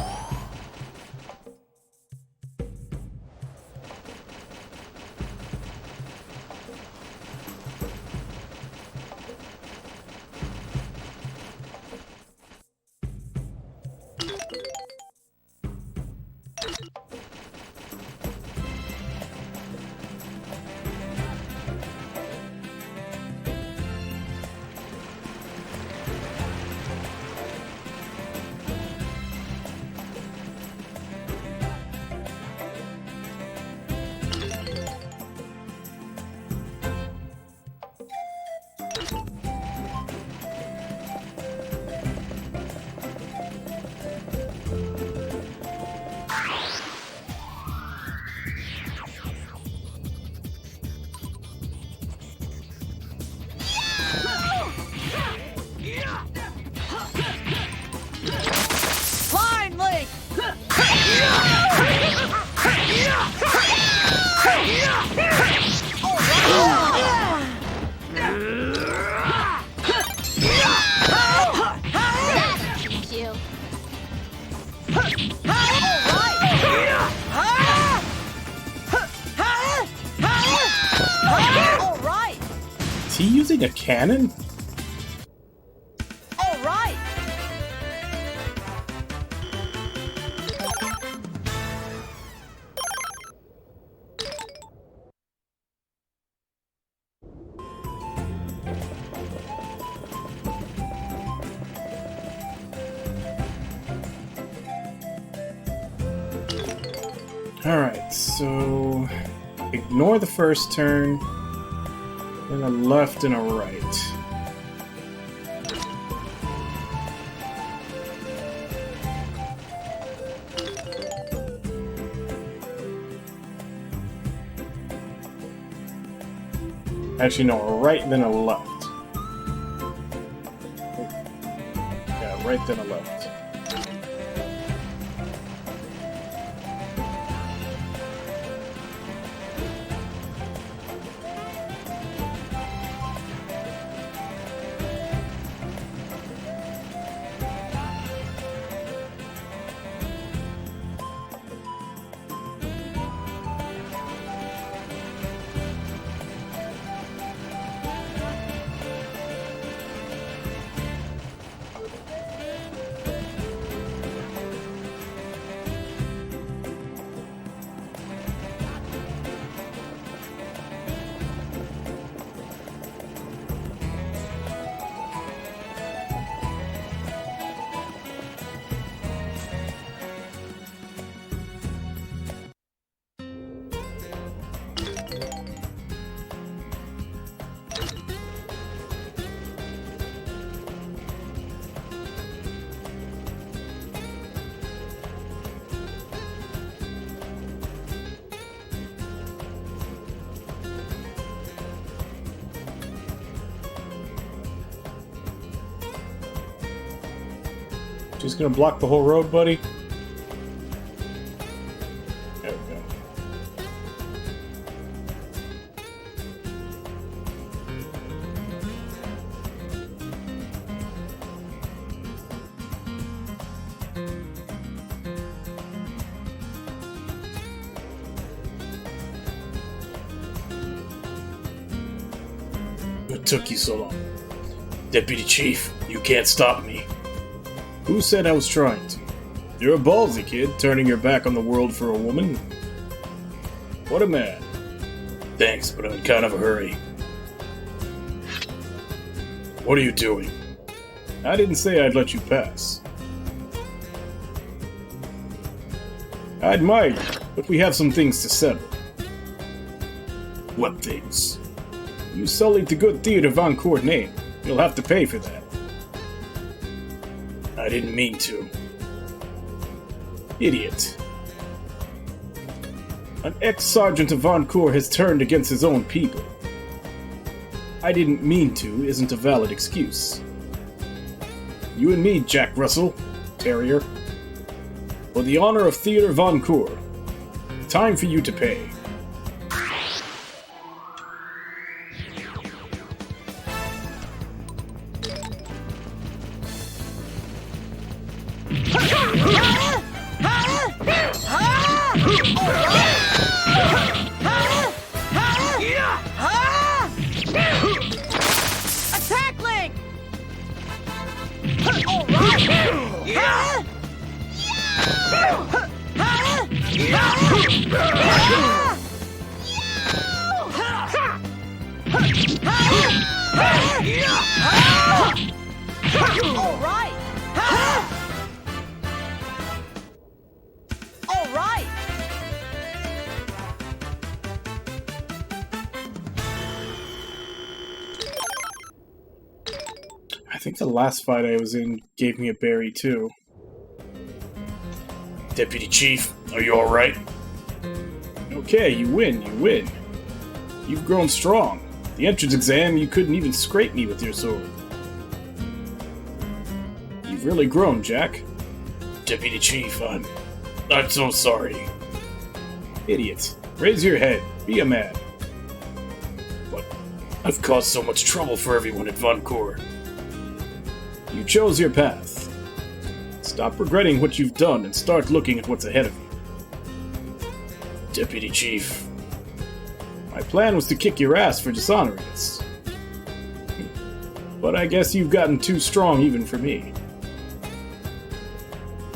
using a cannon? All right! Alright, so ignore the first turn, then a left and a right. Actually, no, a right then a left. Yeah, right then a left. Just gonna block the whole road, buddy? There we go. What took you so long? Deputy Chief, you can't stop me. Who said I was trying to? You're a ballsy kid, turning your back on the world for a woman. What a man. Thanks, but I'm in kind of a hurry. What are you doing? I didn't say I'd let you pass. I'd mind, but we have some things to settle. What things? You sullied the good Theodore Von Court name. You'll have to pay for that. I didn't mean to. Idiot. An ex-sergeant of Von Cour has turned against his own people. I didn't mean to isn't a valid excuse. You and me, Jack Russell, Terrier. For the honor of Theodore Von Cour, time for you to pay. I think the last fight I was in gave me a berry too. Deputy Chief, are you alright? Okay, you win, you win. You've grown strong. The entrance exam, you couldn't even scrape me with your sword. You've really grown, Jack. Deputy Chief, I'm so sorry. Idiot. Raise your head. Be a man. But I've caused so much trouble for everyone at Von Cour. You chose your path. Stop regretting what you've done and start looking at what's ahead of you. Deputy Chief, my plan was to kick your ass for dishonoring us. But I guess you've gotten too strong even for me.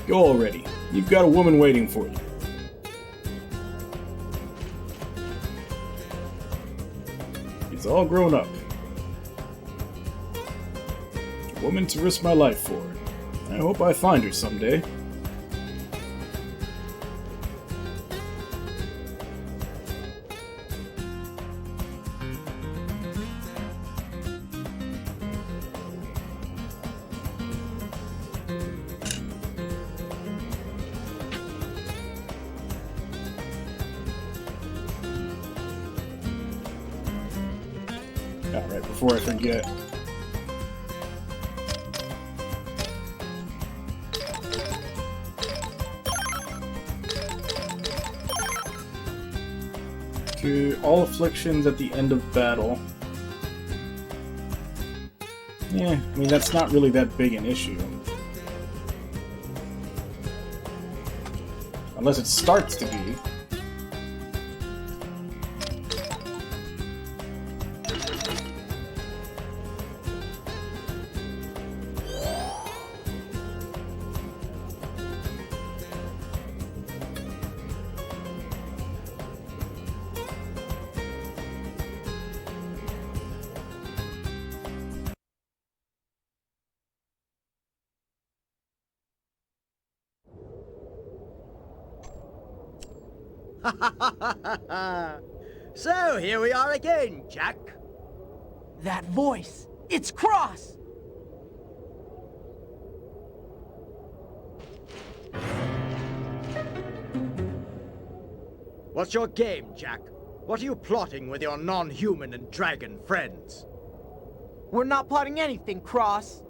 Go already. You've got a woman waiting for you. She's all grown up. A woman to risk my life for. I hope I find her someday. Alright, before I forget. Cure all afflictions at the end of battle. Yeah, I mean, that's not really that big an issue. Unless it starts to be. So, here we are again, Jack. That voice! It's Cross! What's your game, Jack? What are you plotting with your non-human and dragon friends? We're not plotting anything, Cross.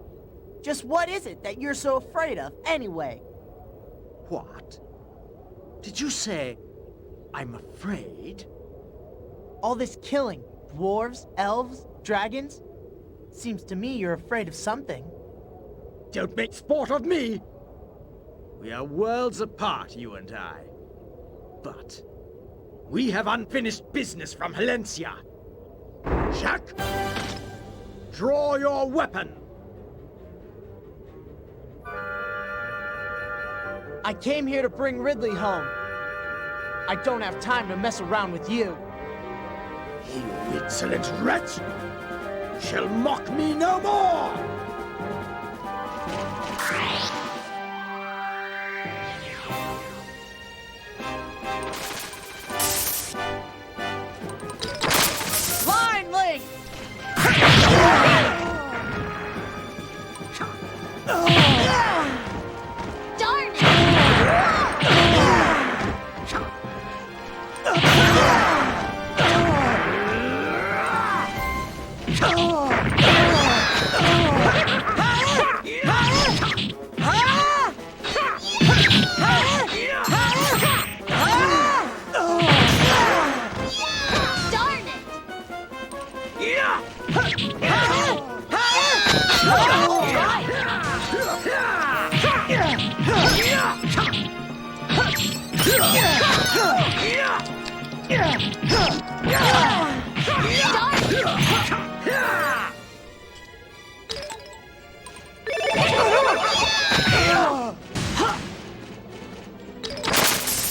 Just what is it that you're so afraid of, anyway? What? Did you say I'm afraid? All this killing, dwarves, elves, dragons? Seems to me you're afraid of something. Don't make sport of me! We are worlds apart, you and I. But we have unfinished business from Halencia. Jack, draw your weapon! I came here to bring Ridley home. I don't have time to mess around with you. You insolent wretch! Shall mock me no more! Line Link! Darn it! Darn it!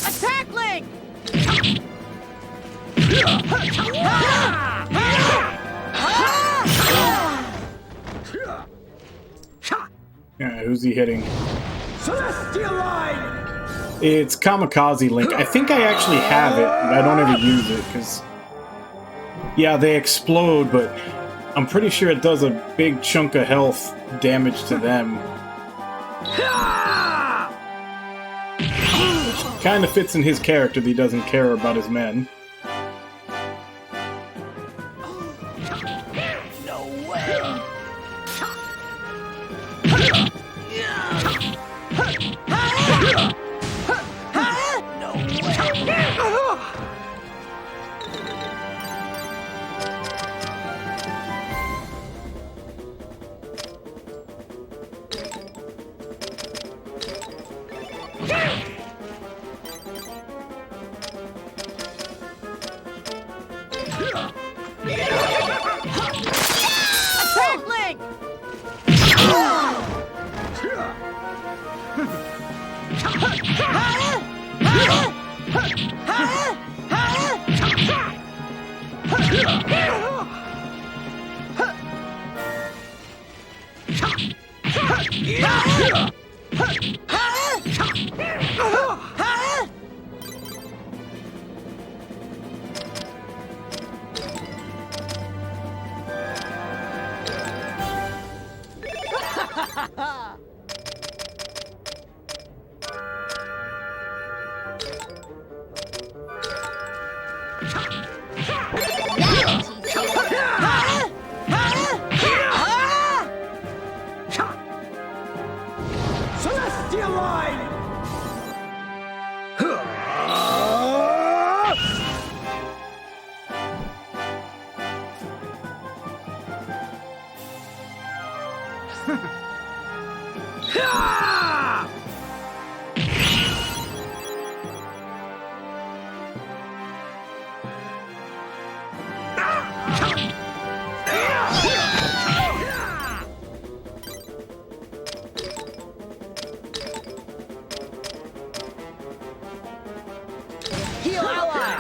Attack Link! Who's he hitting? Celestial Line! It's Kamikaze Link. I think I actually have it, but I don't ever use it, because... Yeah, they explode, but I'm pretty sure it does a big chunk of health damage to them. Kind of fits in his character that he doesn't care about his men. No way! No way! Celestial line! Heal ally!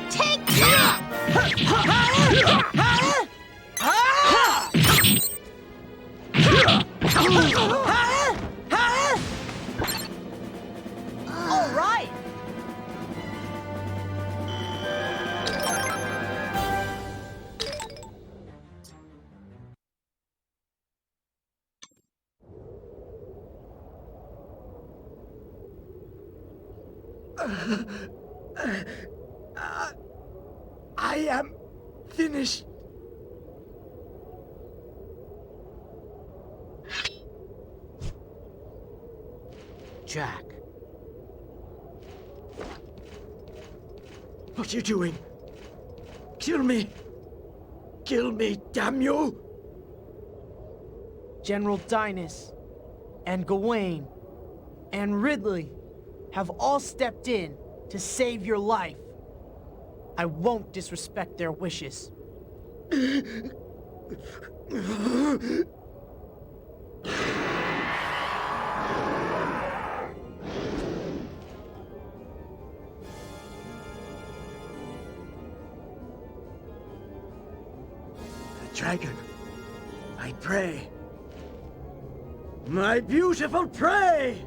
Take that! All right! I am finished. Jack, What are you doing? Kill me! Kill me, damn you! General Dinas, and Gawain, and Ridley have all stepped in to save your life. I won't disrespect their wishes. Dragon, I pray. My beautiful prey!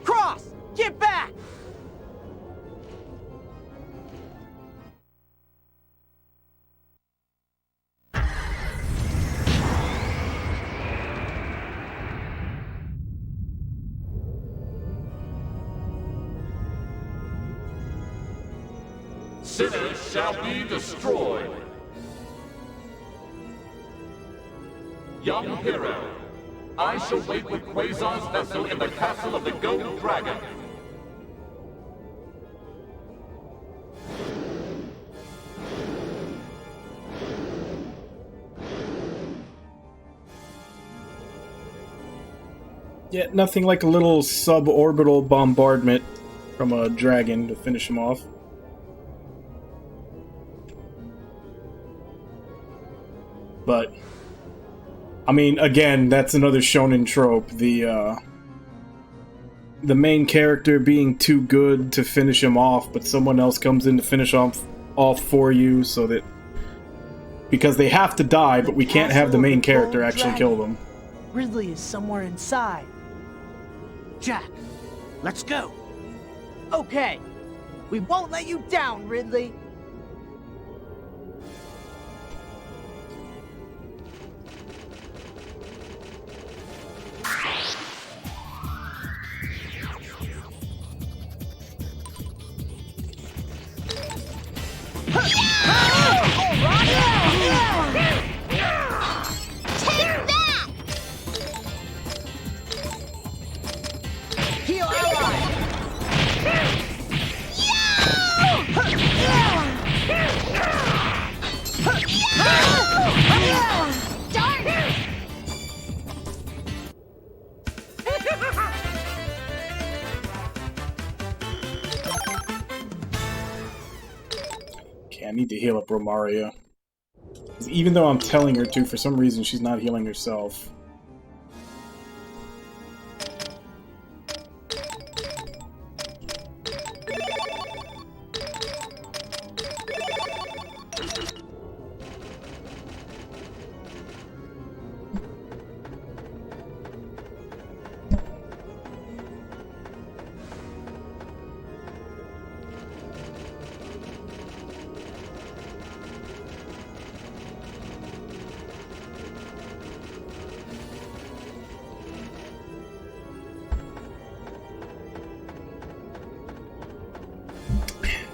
Cross, get back! Sinners shall be destroyed. Young hero, I shall wait with Quasar's vessel in the castle of the Gold Dragon. Yeah, nothing like a little suborbital bombardment from a dragon to finish him off. But, I mean, again, that's another shonen trope. The main character being too good to finish him off, but someone else comes in to finish off for you, so that... Because they have to die, but we can't have the main character actually kill them. Ridley is somewhere inside. Jack, let's go. Okay. We won't let you down, Ridley. Heal ally! Darn! I need to heal up Romaria. Even though I'm telling her to, for some reason she's not healing herself.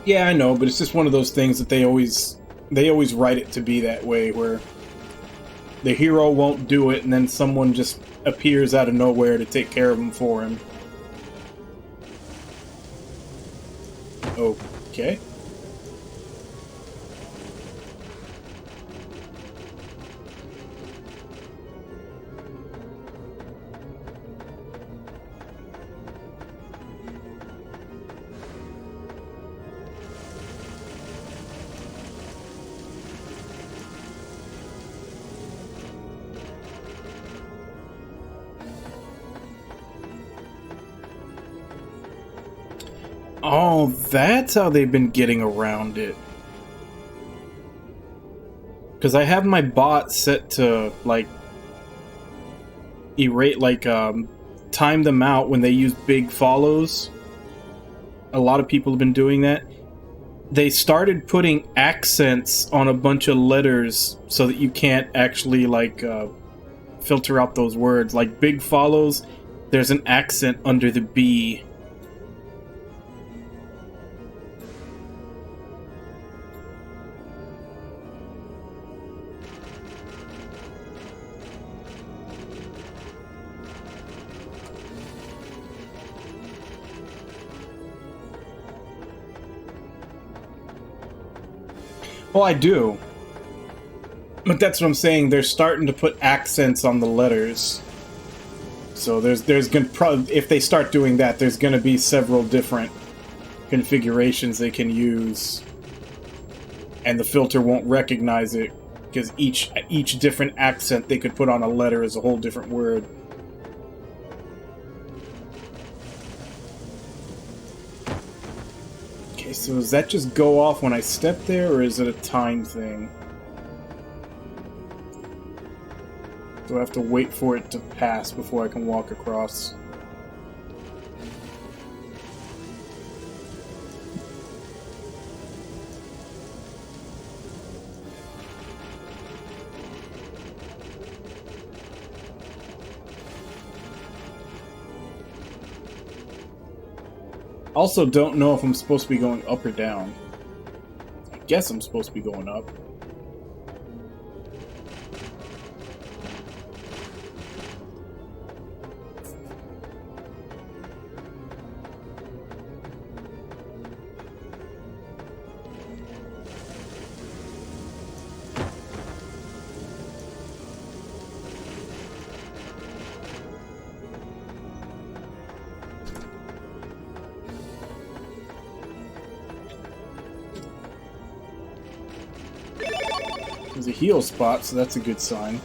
Yeah, I know, but it's just one of those things that they always write it to be that way, where the hero won't do it, and then someone just appears out of nowhere to take care of him for him. Okay. Oh, that's how they've been getting around it. Because I have my bot set to, like, time them out when they use big follows. A lot of people have been doing that. They started putting accents on a bunch of letters so that you can't actually, like, filter out those words. Like, big follows, there's an accent under the B. Well, I do. But that's what I'm saying. They're starting to put accents on the letters. So there's gonna probably, if they start doing that, there's gonna be several different configurations they can use, and the filter won't recognize it because each different accent they could put on a letter is a whole different word. Okay, so does that just go off when I step there, or is it a time thing? Do I have to wait for it to pass before I can walk across? Also, don't know if I'm supposed to be going up or down. I guess I'm supposed to be going up. There's a heal spot, so that's a good sign.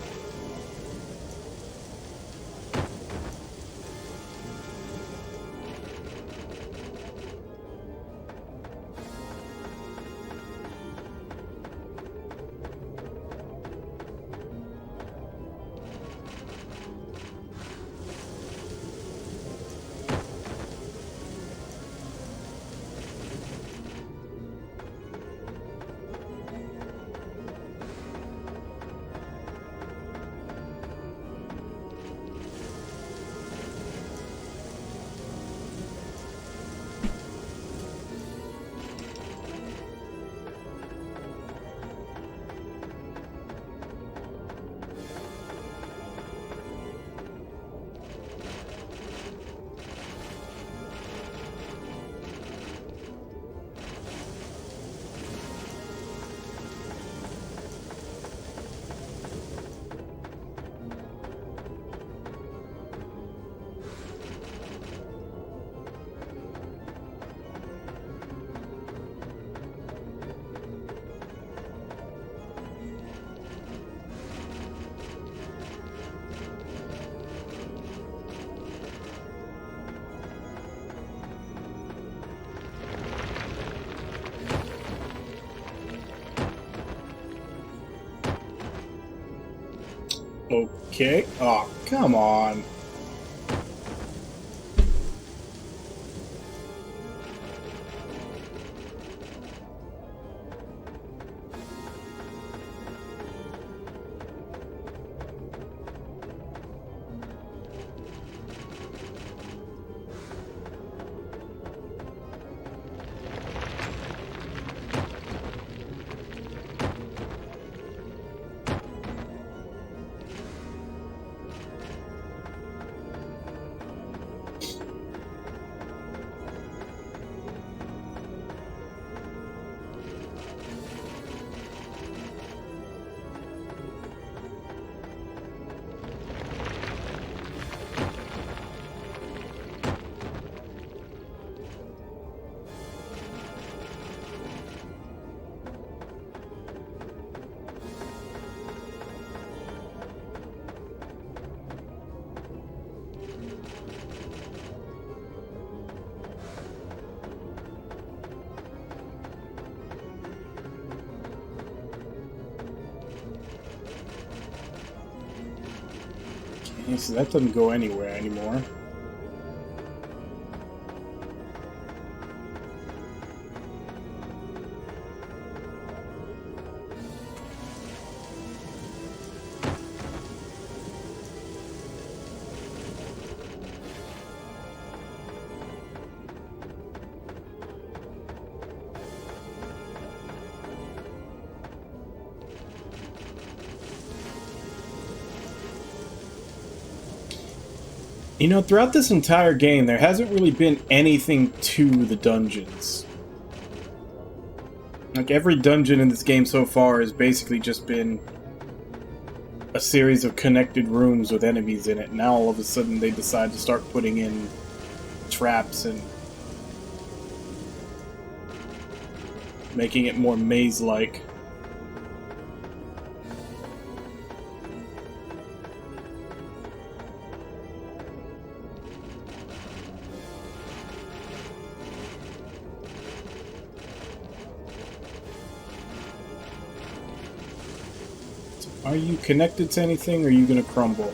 Okay. Oh, come on. Okay, so that doesn't go anywhere anymore. You know, throughout this entire game, there hasn't really been anything to the dungeons. Like, every dungeon in this game so far has basically just been a series of connected rooms with enemies in it. Now, all of a sudden, they decide to start putting in traps and making it more maze-like. Are you connected to anything, or are you gonna crumble?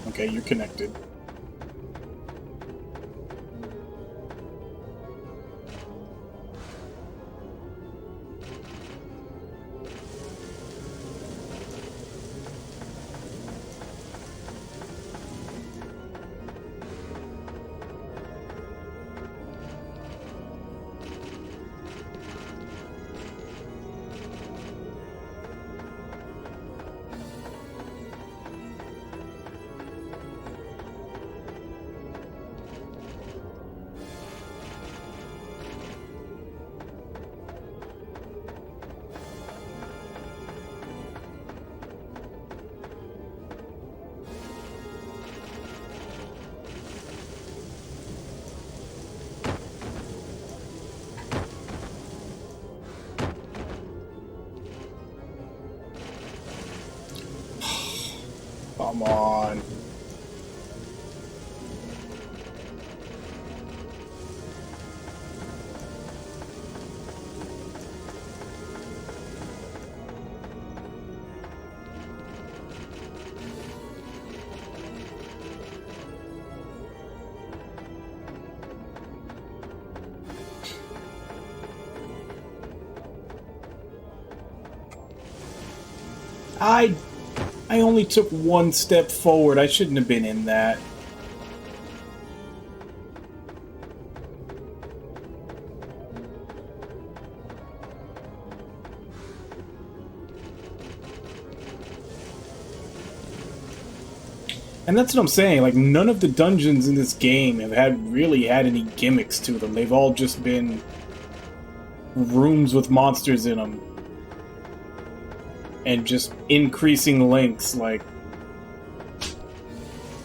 Okay, you're connected. Come on. I only took one step forward. I shouldn't have been in that. And that's what I'm saying, like, none of the dungeons in this game have really had any gimmicks to them. They've all just been rooms with monsters in them. And just increasing lengths, like,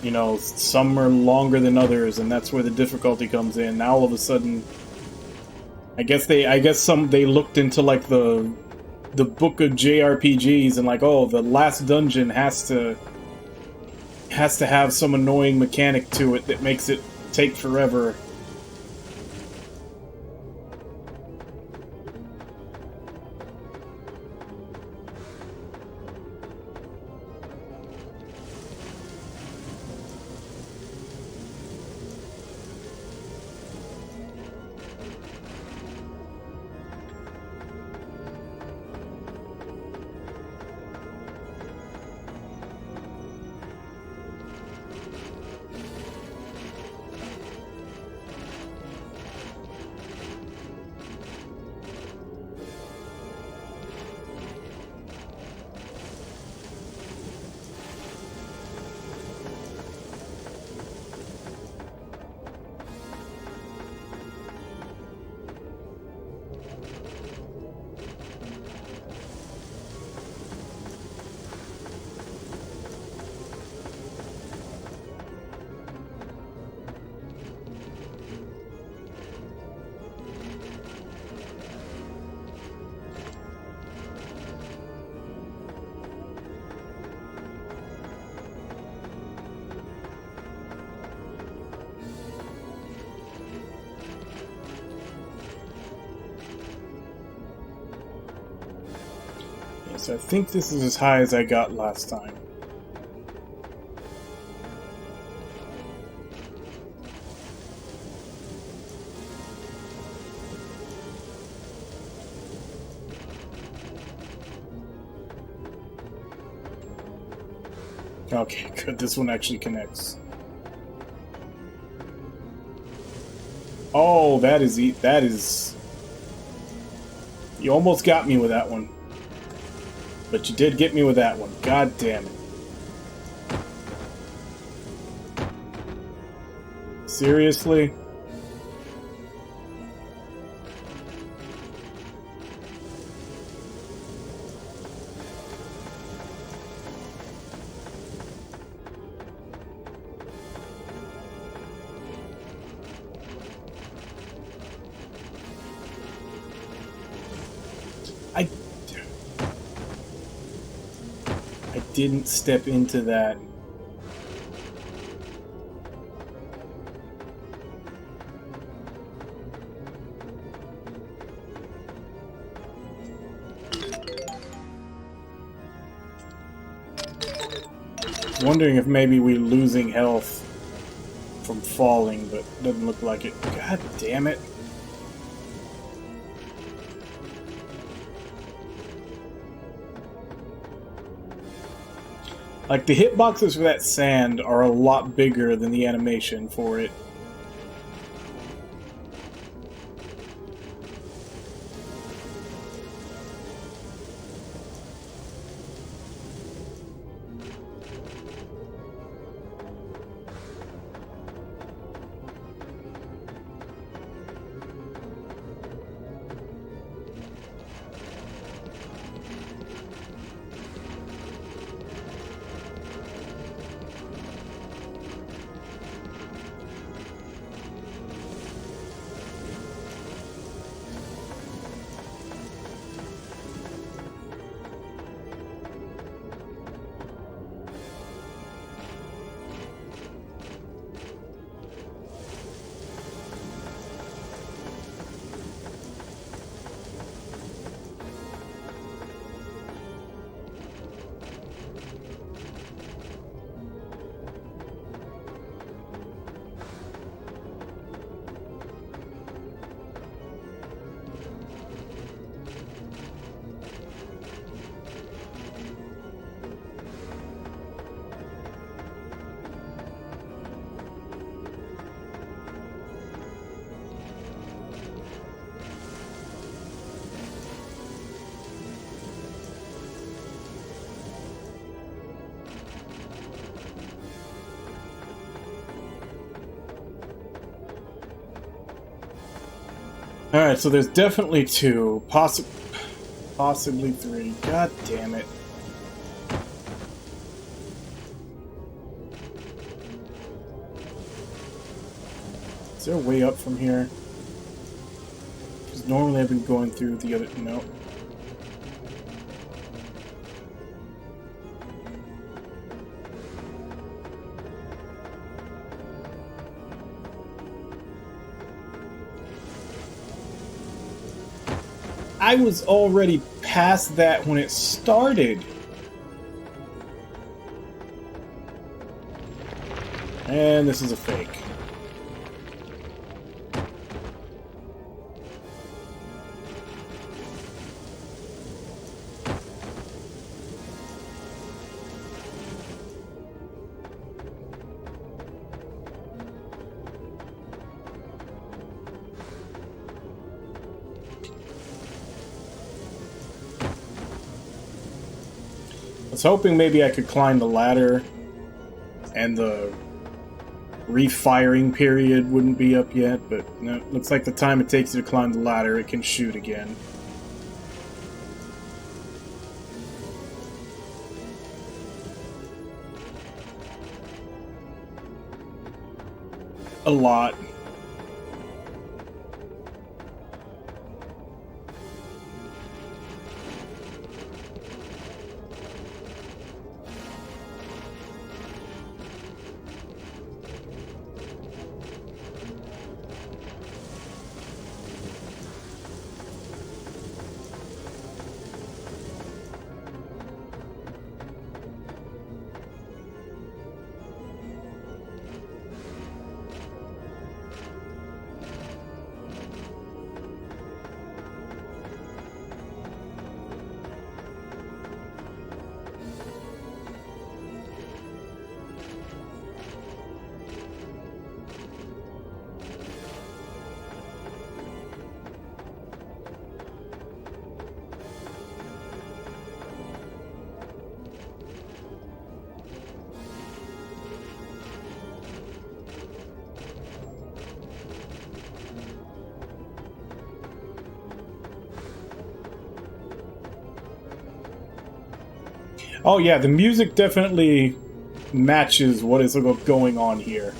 you know, some are longer than others, and that's where the difficulty comes in. Now all of a sudden, I guess they looked into, like, the book of JRPGs and, like, oh, the last dungeon has to have some annoying mechanic to it that makes it take forever. So I think this is as high as I got last time. Okay, good. This one actually connects. Oh, that is... You almost got me with that one. But you did get me with that one. God damn it. Seriously? I didn't step into that. Wondering if maybe we're losing health from falling, but doesn't look like it. God damn it. Like, the hitboxes for that sand are a lot bigger than the animation for it. Alright, so there's definitely two, possibly three. God damn it. Is there a way up from here? Because normally I've been going through the other... No. I was already past that when it started. And this is a fake. I was hoping maybe I could climb the ladder and the refiring period wouldn't be up yet, but no, looks like the time it takes you to climb the ladder, it can shoot again. A lot. Oh yeah, the music definitely matches what is going on here.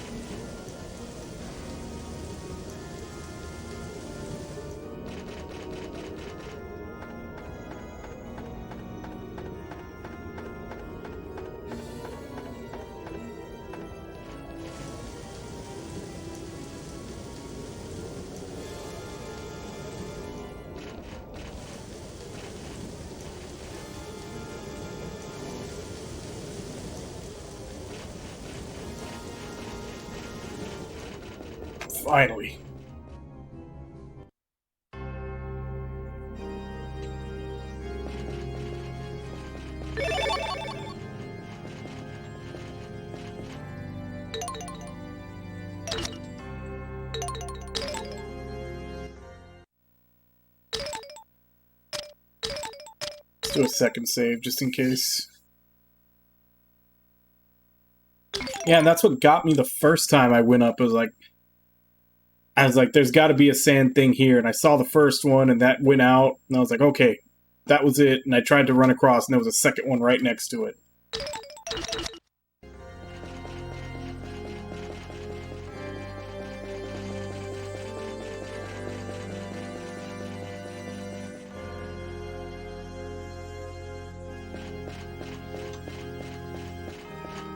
Finally. Let's do a second save just in case. Yeah, and that's what got me the first time I went up. I was like, there's got to be a sand thing here. And I saw the first one, and that went out. And I was like, okay, that was it. And I tried to run across, and there was a second one right next to it.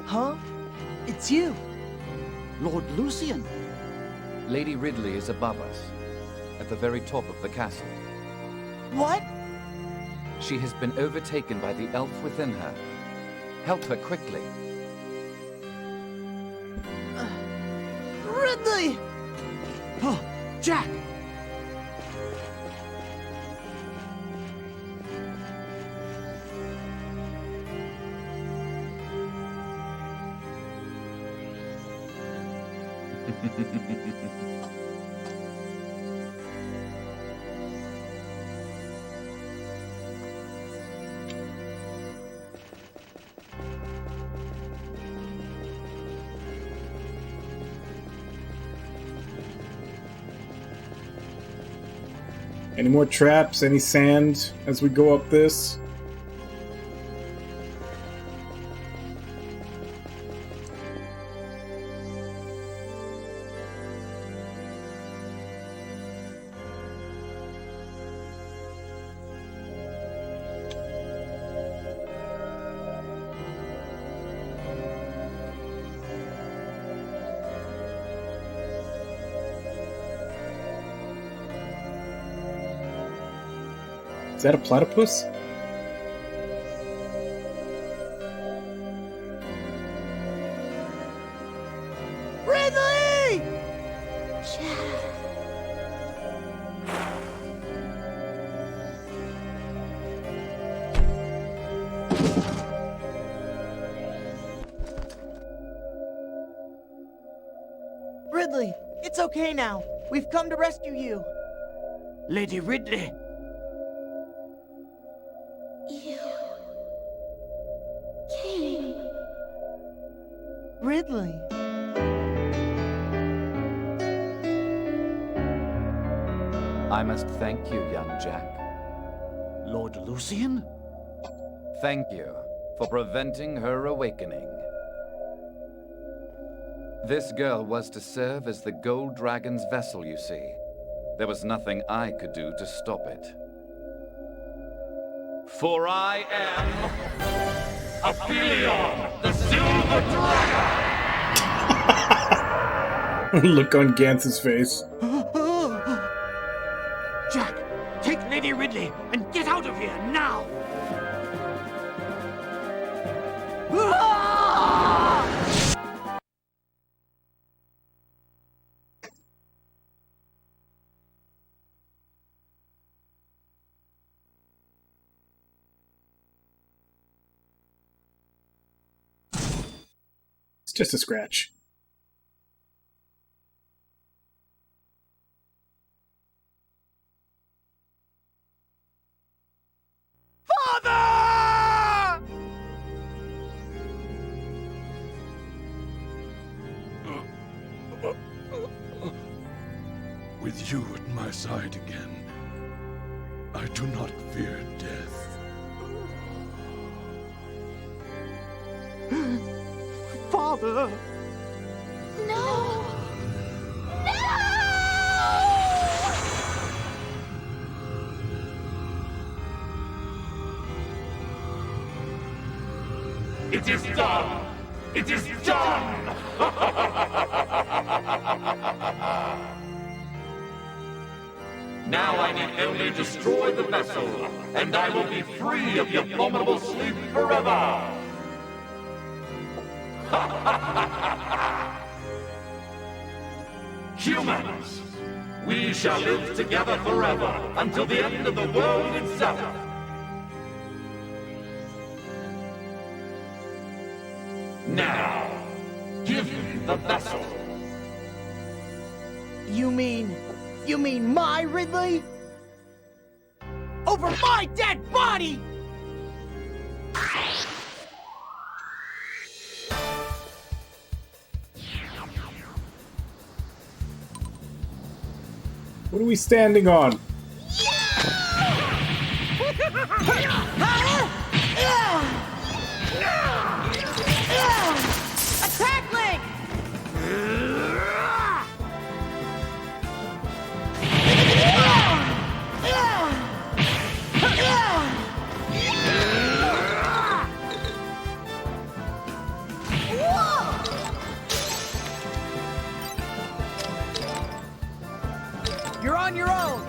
Huh? It's you. Lord Lucian. Lady Ridley is above us, at the very top of the castle. What? She has been overtaken by the elf within her. Help her quickly. Ridley! Oh, Jack! Any more traps? Any sand as we go up this? Is that a platypus? Ridley! Ridley, it's okay now. We've come to rescue you. Lady Ridley! You came. Ridley. I must thank you, young Jack. Lord Lucian? Thank you for preventing her awakening. This girl was to serve as the Gold Dragon's vessel, you see. There was nothing I could do to stop it. For I am Aphelion, the Silver Dragon! Look on Gantz's face. Jack, take Lady Ridley and get out of here now! It's just a scratch. Father! With you at my side again, I do not fear death. father. No! No! It is done! It is done! Now I need only destroy the vessel, and I will be free of the abominable sleep forever! Humans, we shall live together forever until the end of the world itself. Now, give me the vessel. You mean my Ridley? Over my dead body! What are we standing on? Attack Link! You're on your own!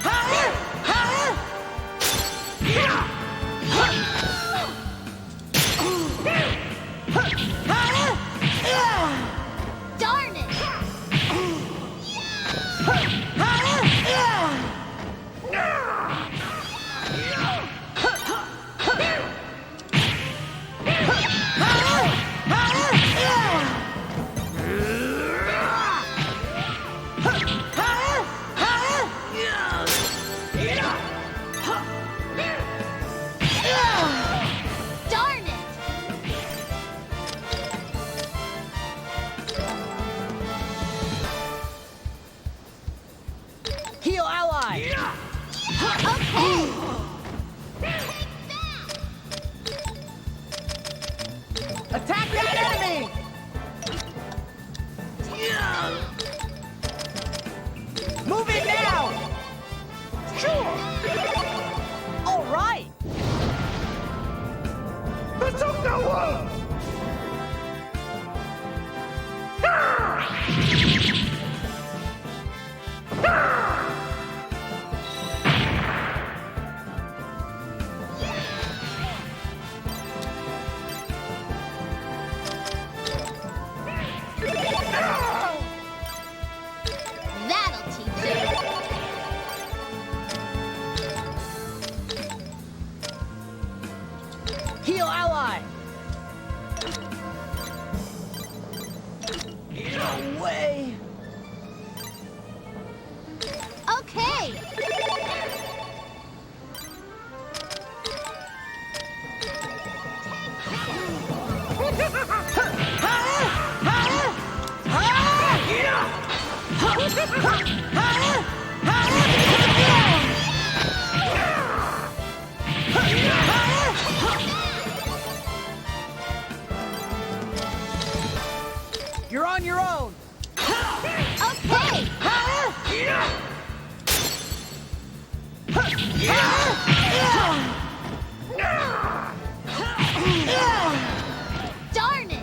Darn it! Darn it! Heal ally! Okay! Attack that enemy! Move it now! Sure! All right! That's up now! That'll teach you! Heal ally! No way! Okay! You're on your own! Okay! Darn it!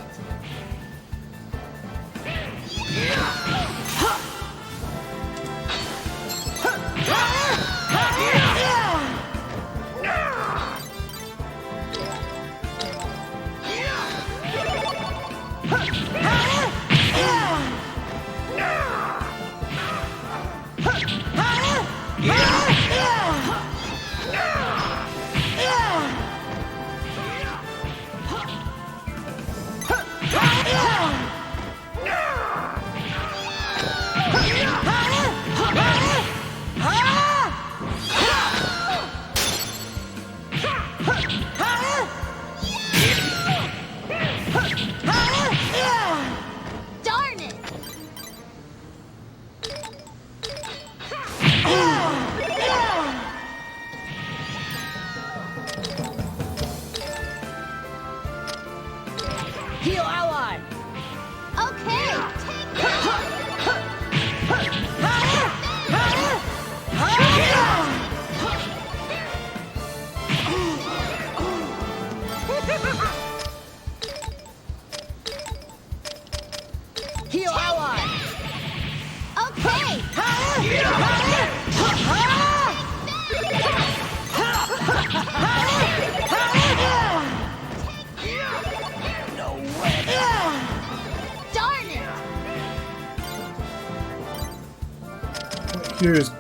Darn it!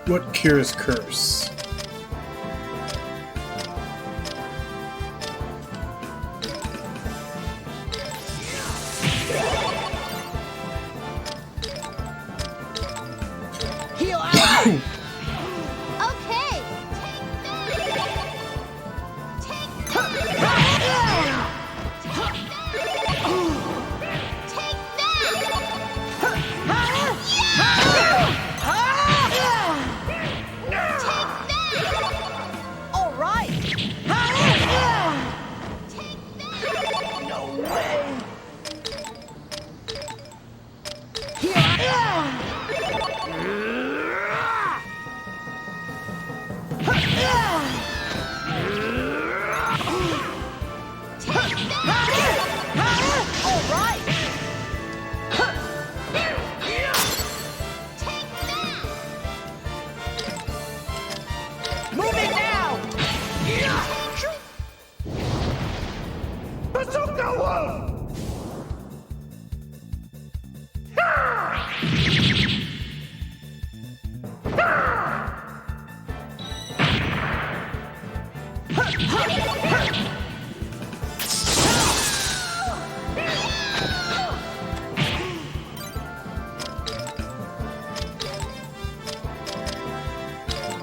What cures curse? Heal ally! Okay! All right! No way! All right! Moving now!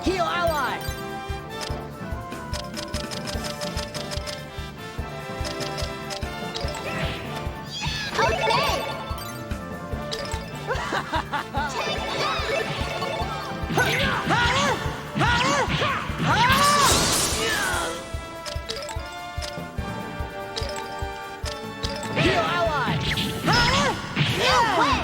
Heal ally! Okay! Heal ally! No way!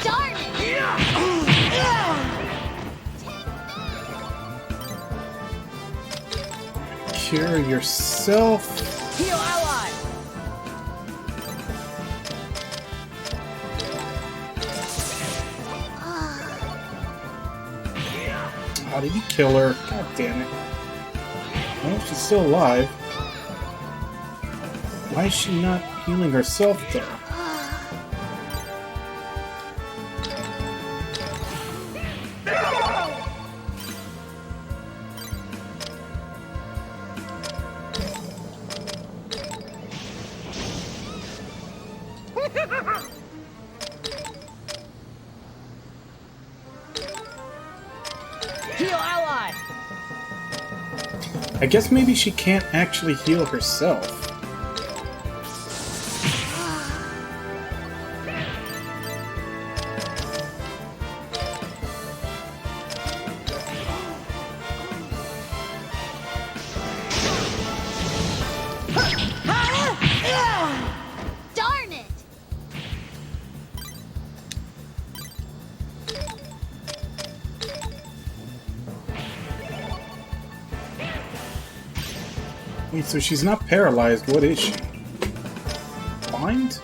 Darn Cure yourself. Heal ally! Oh, did you kill her? God damn it. Well, she's still alive. Why is she not healing herself, though? Heal ally! I guess maybe she can't actually heal herself. Darn it! Wait, so she's not paralyzed. What is she? Bind?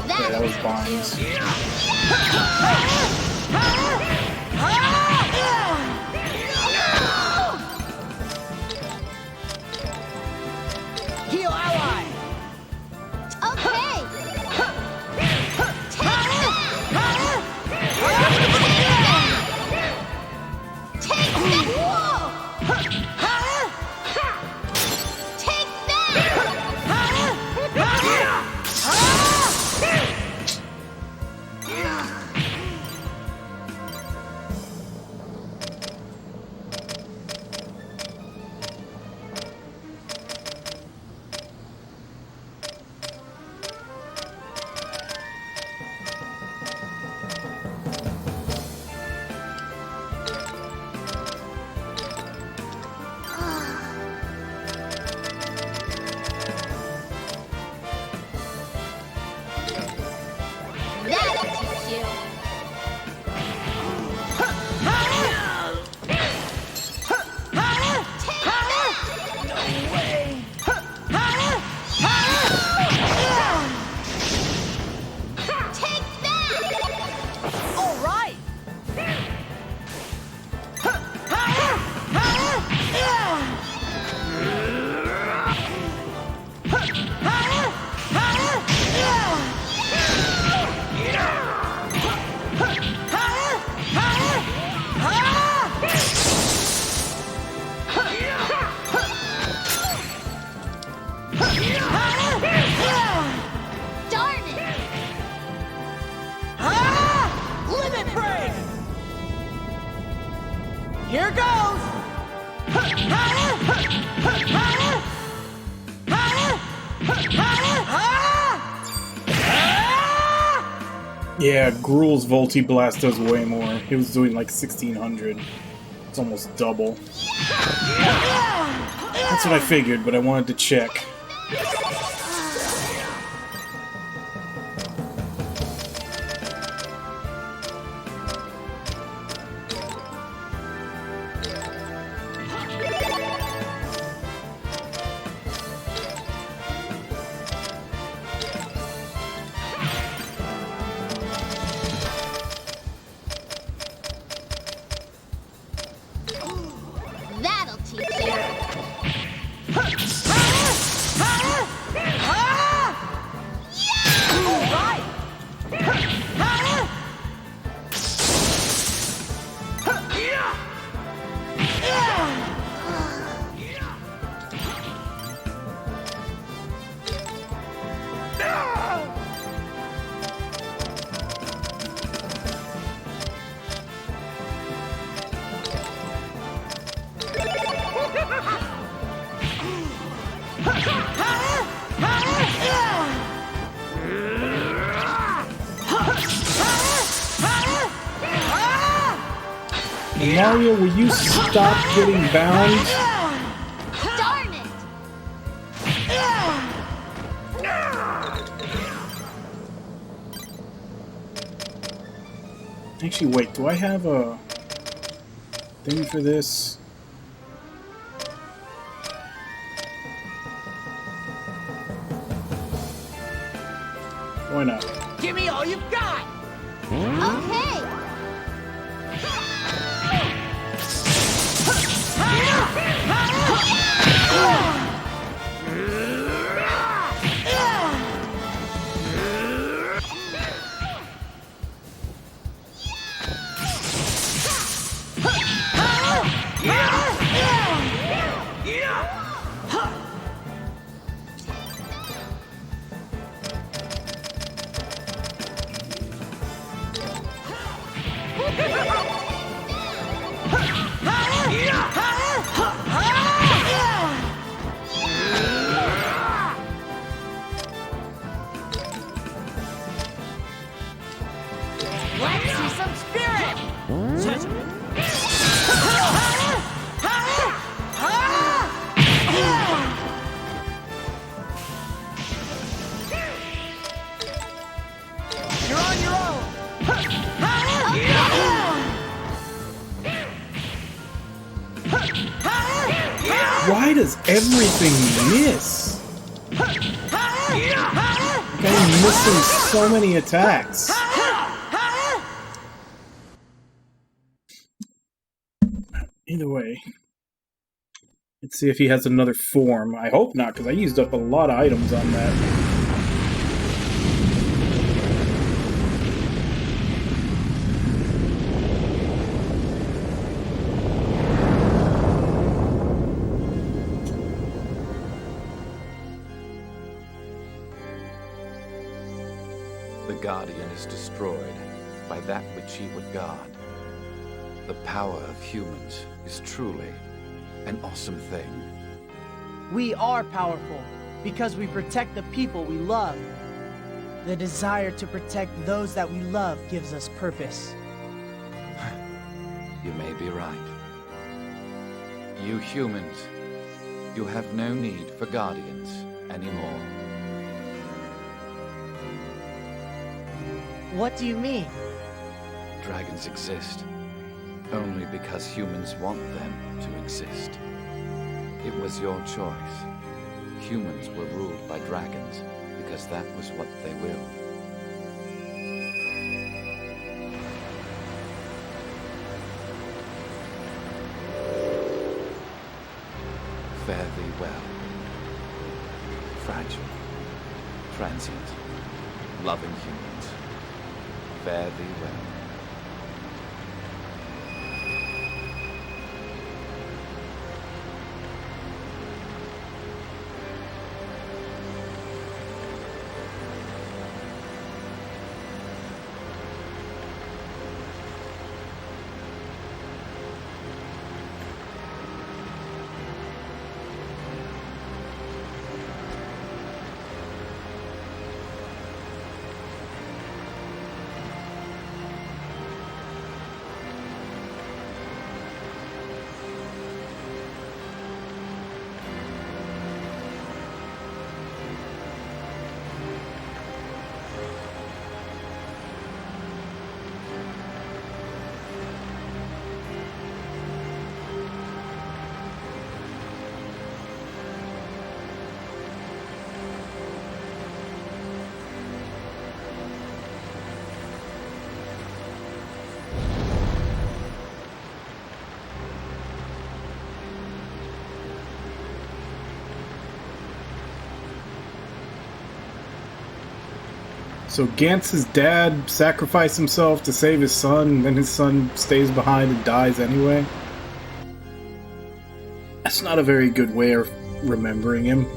Yeah, that was binds. Heal ally! Okay! Take that! Whoa! Take that! Yeah, Gruul's Volti Blast does way more. He was doing like 1600. It's almost double. That's what I figured, but I wanted to check. That'll teach you. Mario, will you stop getting bound? Darn it! Actually, wait, do I have a thing for this? Why not? Give me all you've got! Okay! Let's see some spirit! You're on your own! Why does everything miss? I'm missing so many attacks. Either way. Let's see if he has another form. I hope not, because I used up a lot of items on that. The Guardian is destroyed by that which he would guard. The power of humans is truly an awesome thing. We are powerful because we protect the people we love. The desire to protect those that we love gives us purpose. You may be right. You humans, you have no need for guardians anymore. What do you mean? Dragons exist only because humans want them to exist. It was your choice. Humans were ruled by dragons because that was what they willed. Fare thee well. Fragile, transient, loving humans. Fare thee well. So Gantz's dad sacrificed himself to save his son, and then his son stays behind and dies anyway? That's not a very good way of remembering him.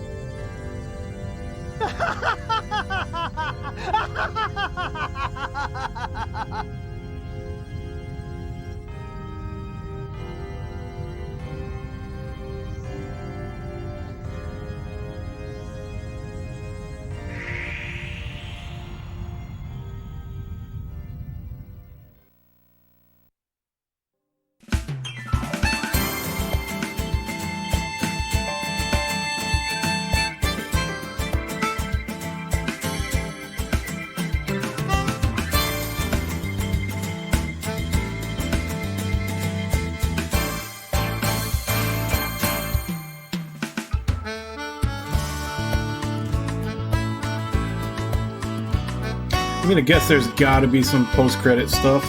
I'm gonna guess there's gotta be some post-credit stuff.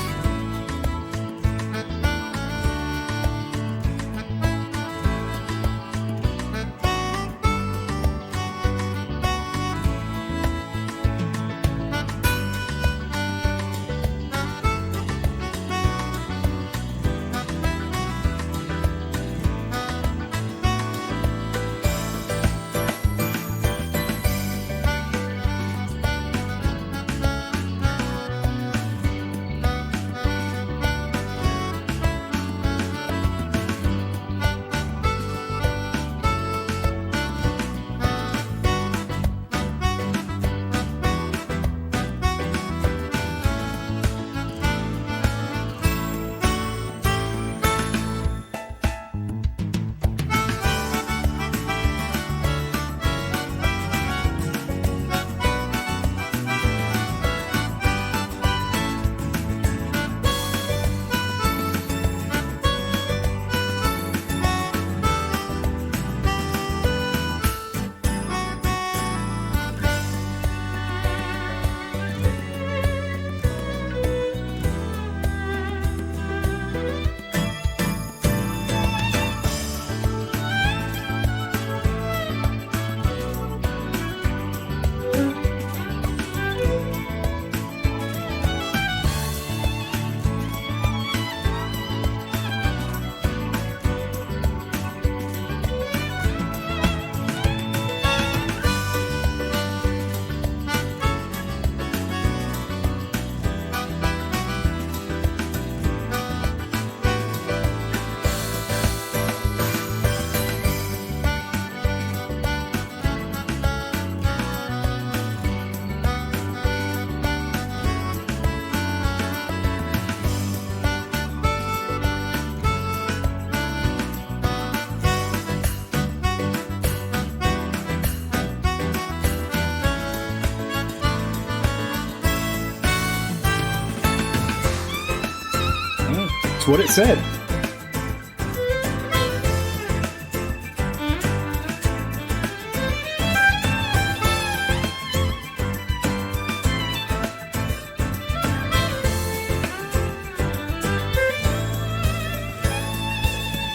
That's what it said.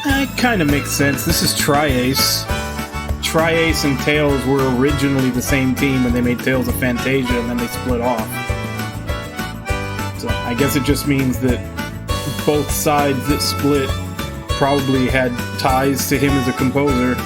It kind of makes sense. This is Tri-Ace. Tri-Ace and Tails were originally the same team, and they made Tails a Fantasia, and then they split off. So I guess it just means that both sides that split probably had ties to him as a composer.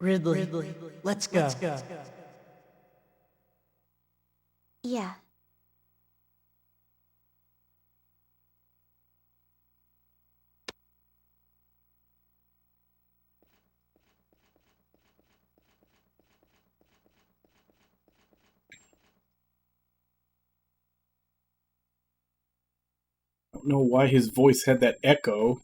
Ridley, let's go. Yeah. I don't know why his voice had that echo.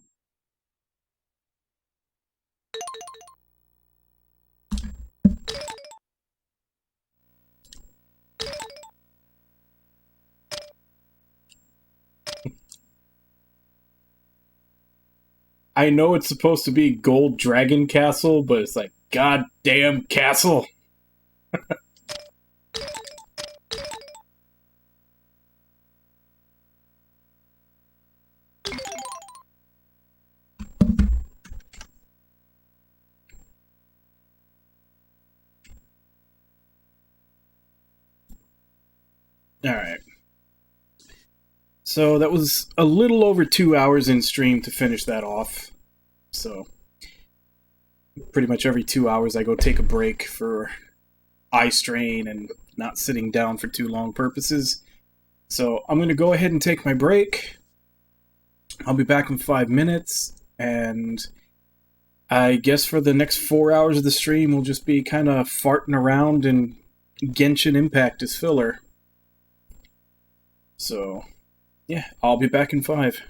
I know it's supposed to be Gold Dragon Castle, but it's like, goddamn castle! Alright. So that was a little over 2 hours in stream to finish that off. So, pretty much every 2 hours I go take a break for eye strain and not sitting down for too long purposes. So I'm going to go ahead and take my break. I'll be back in 5 minutes, and I guess for the next 4 hours of the stream we'll just be kind of farting around and Genshin Impact as filler. So, yeah, I'll be back in 5.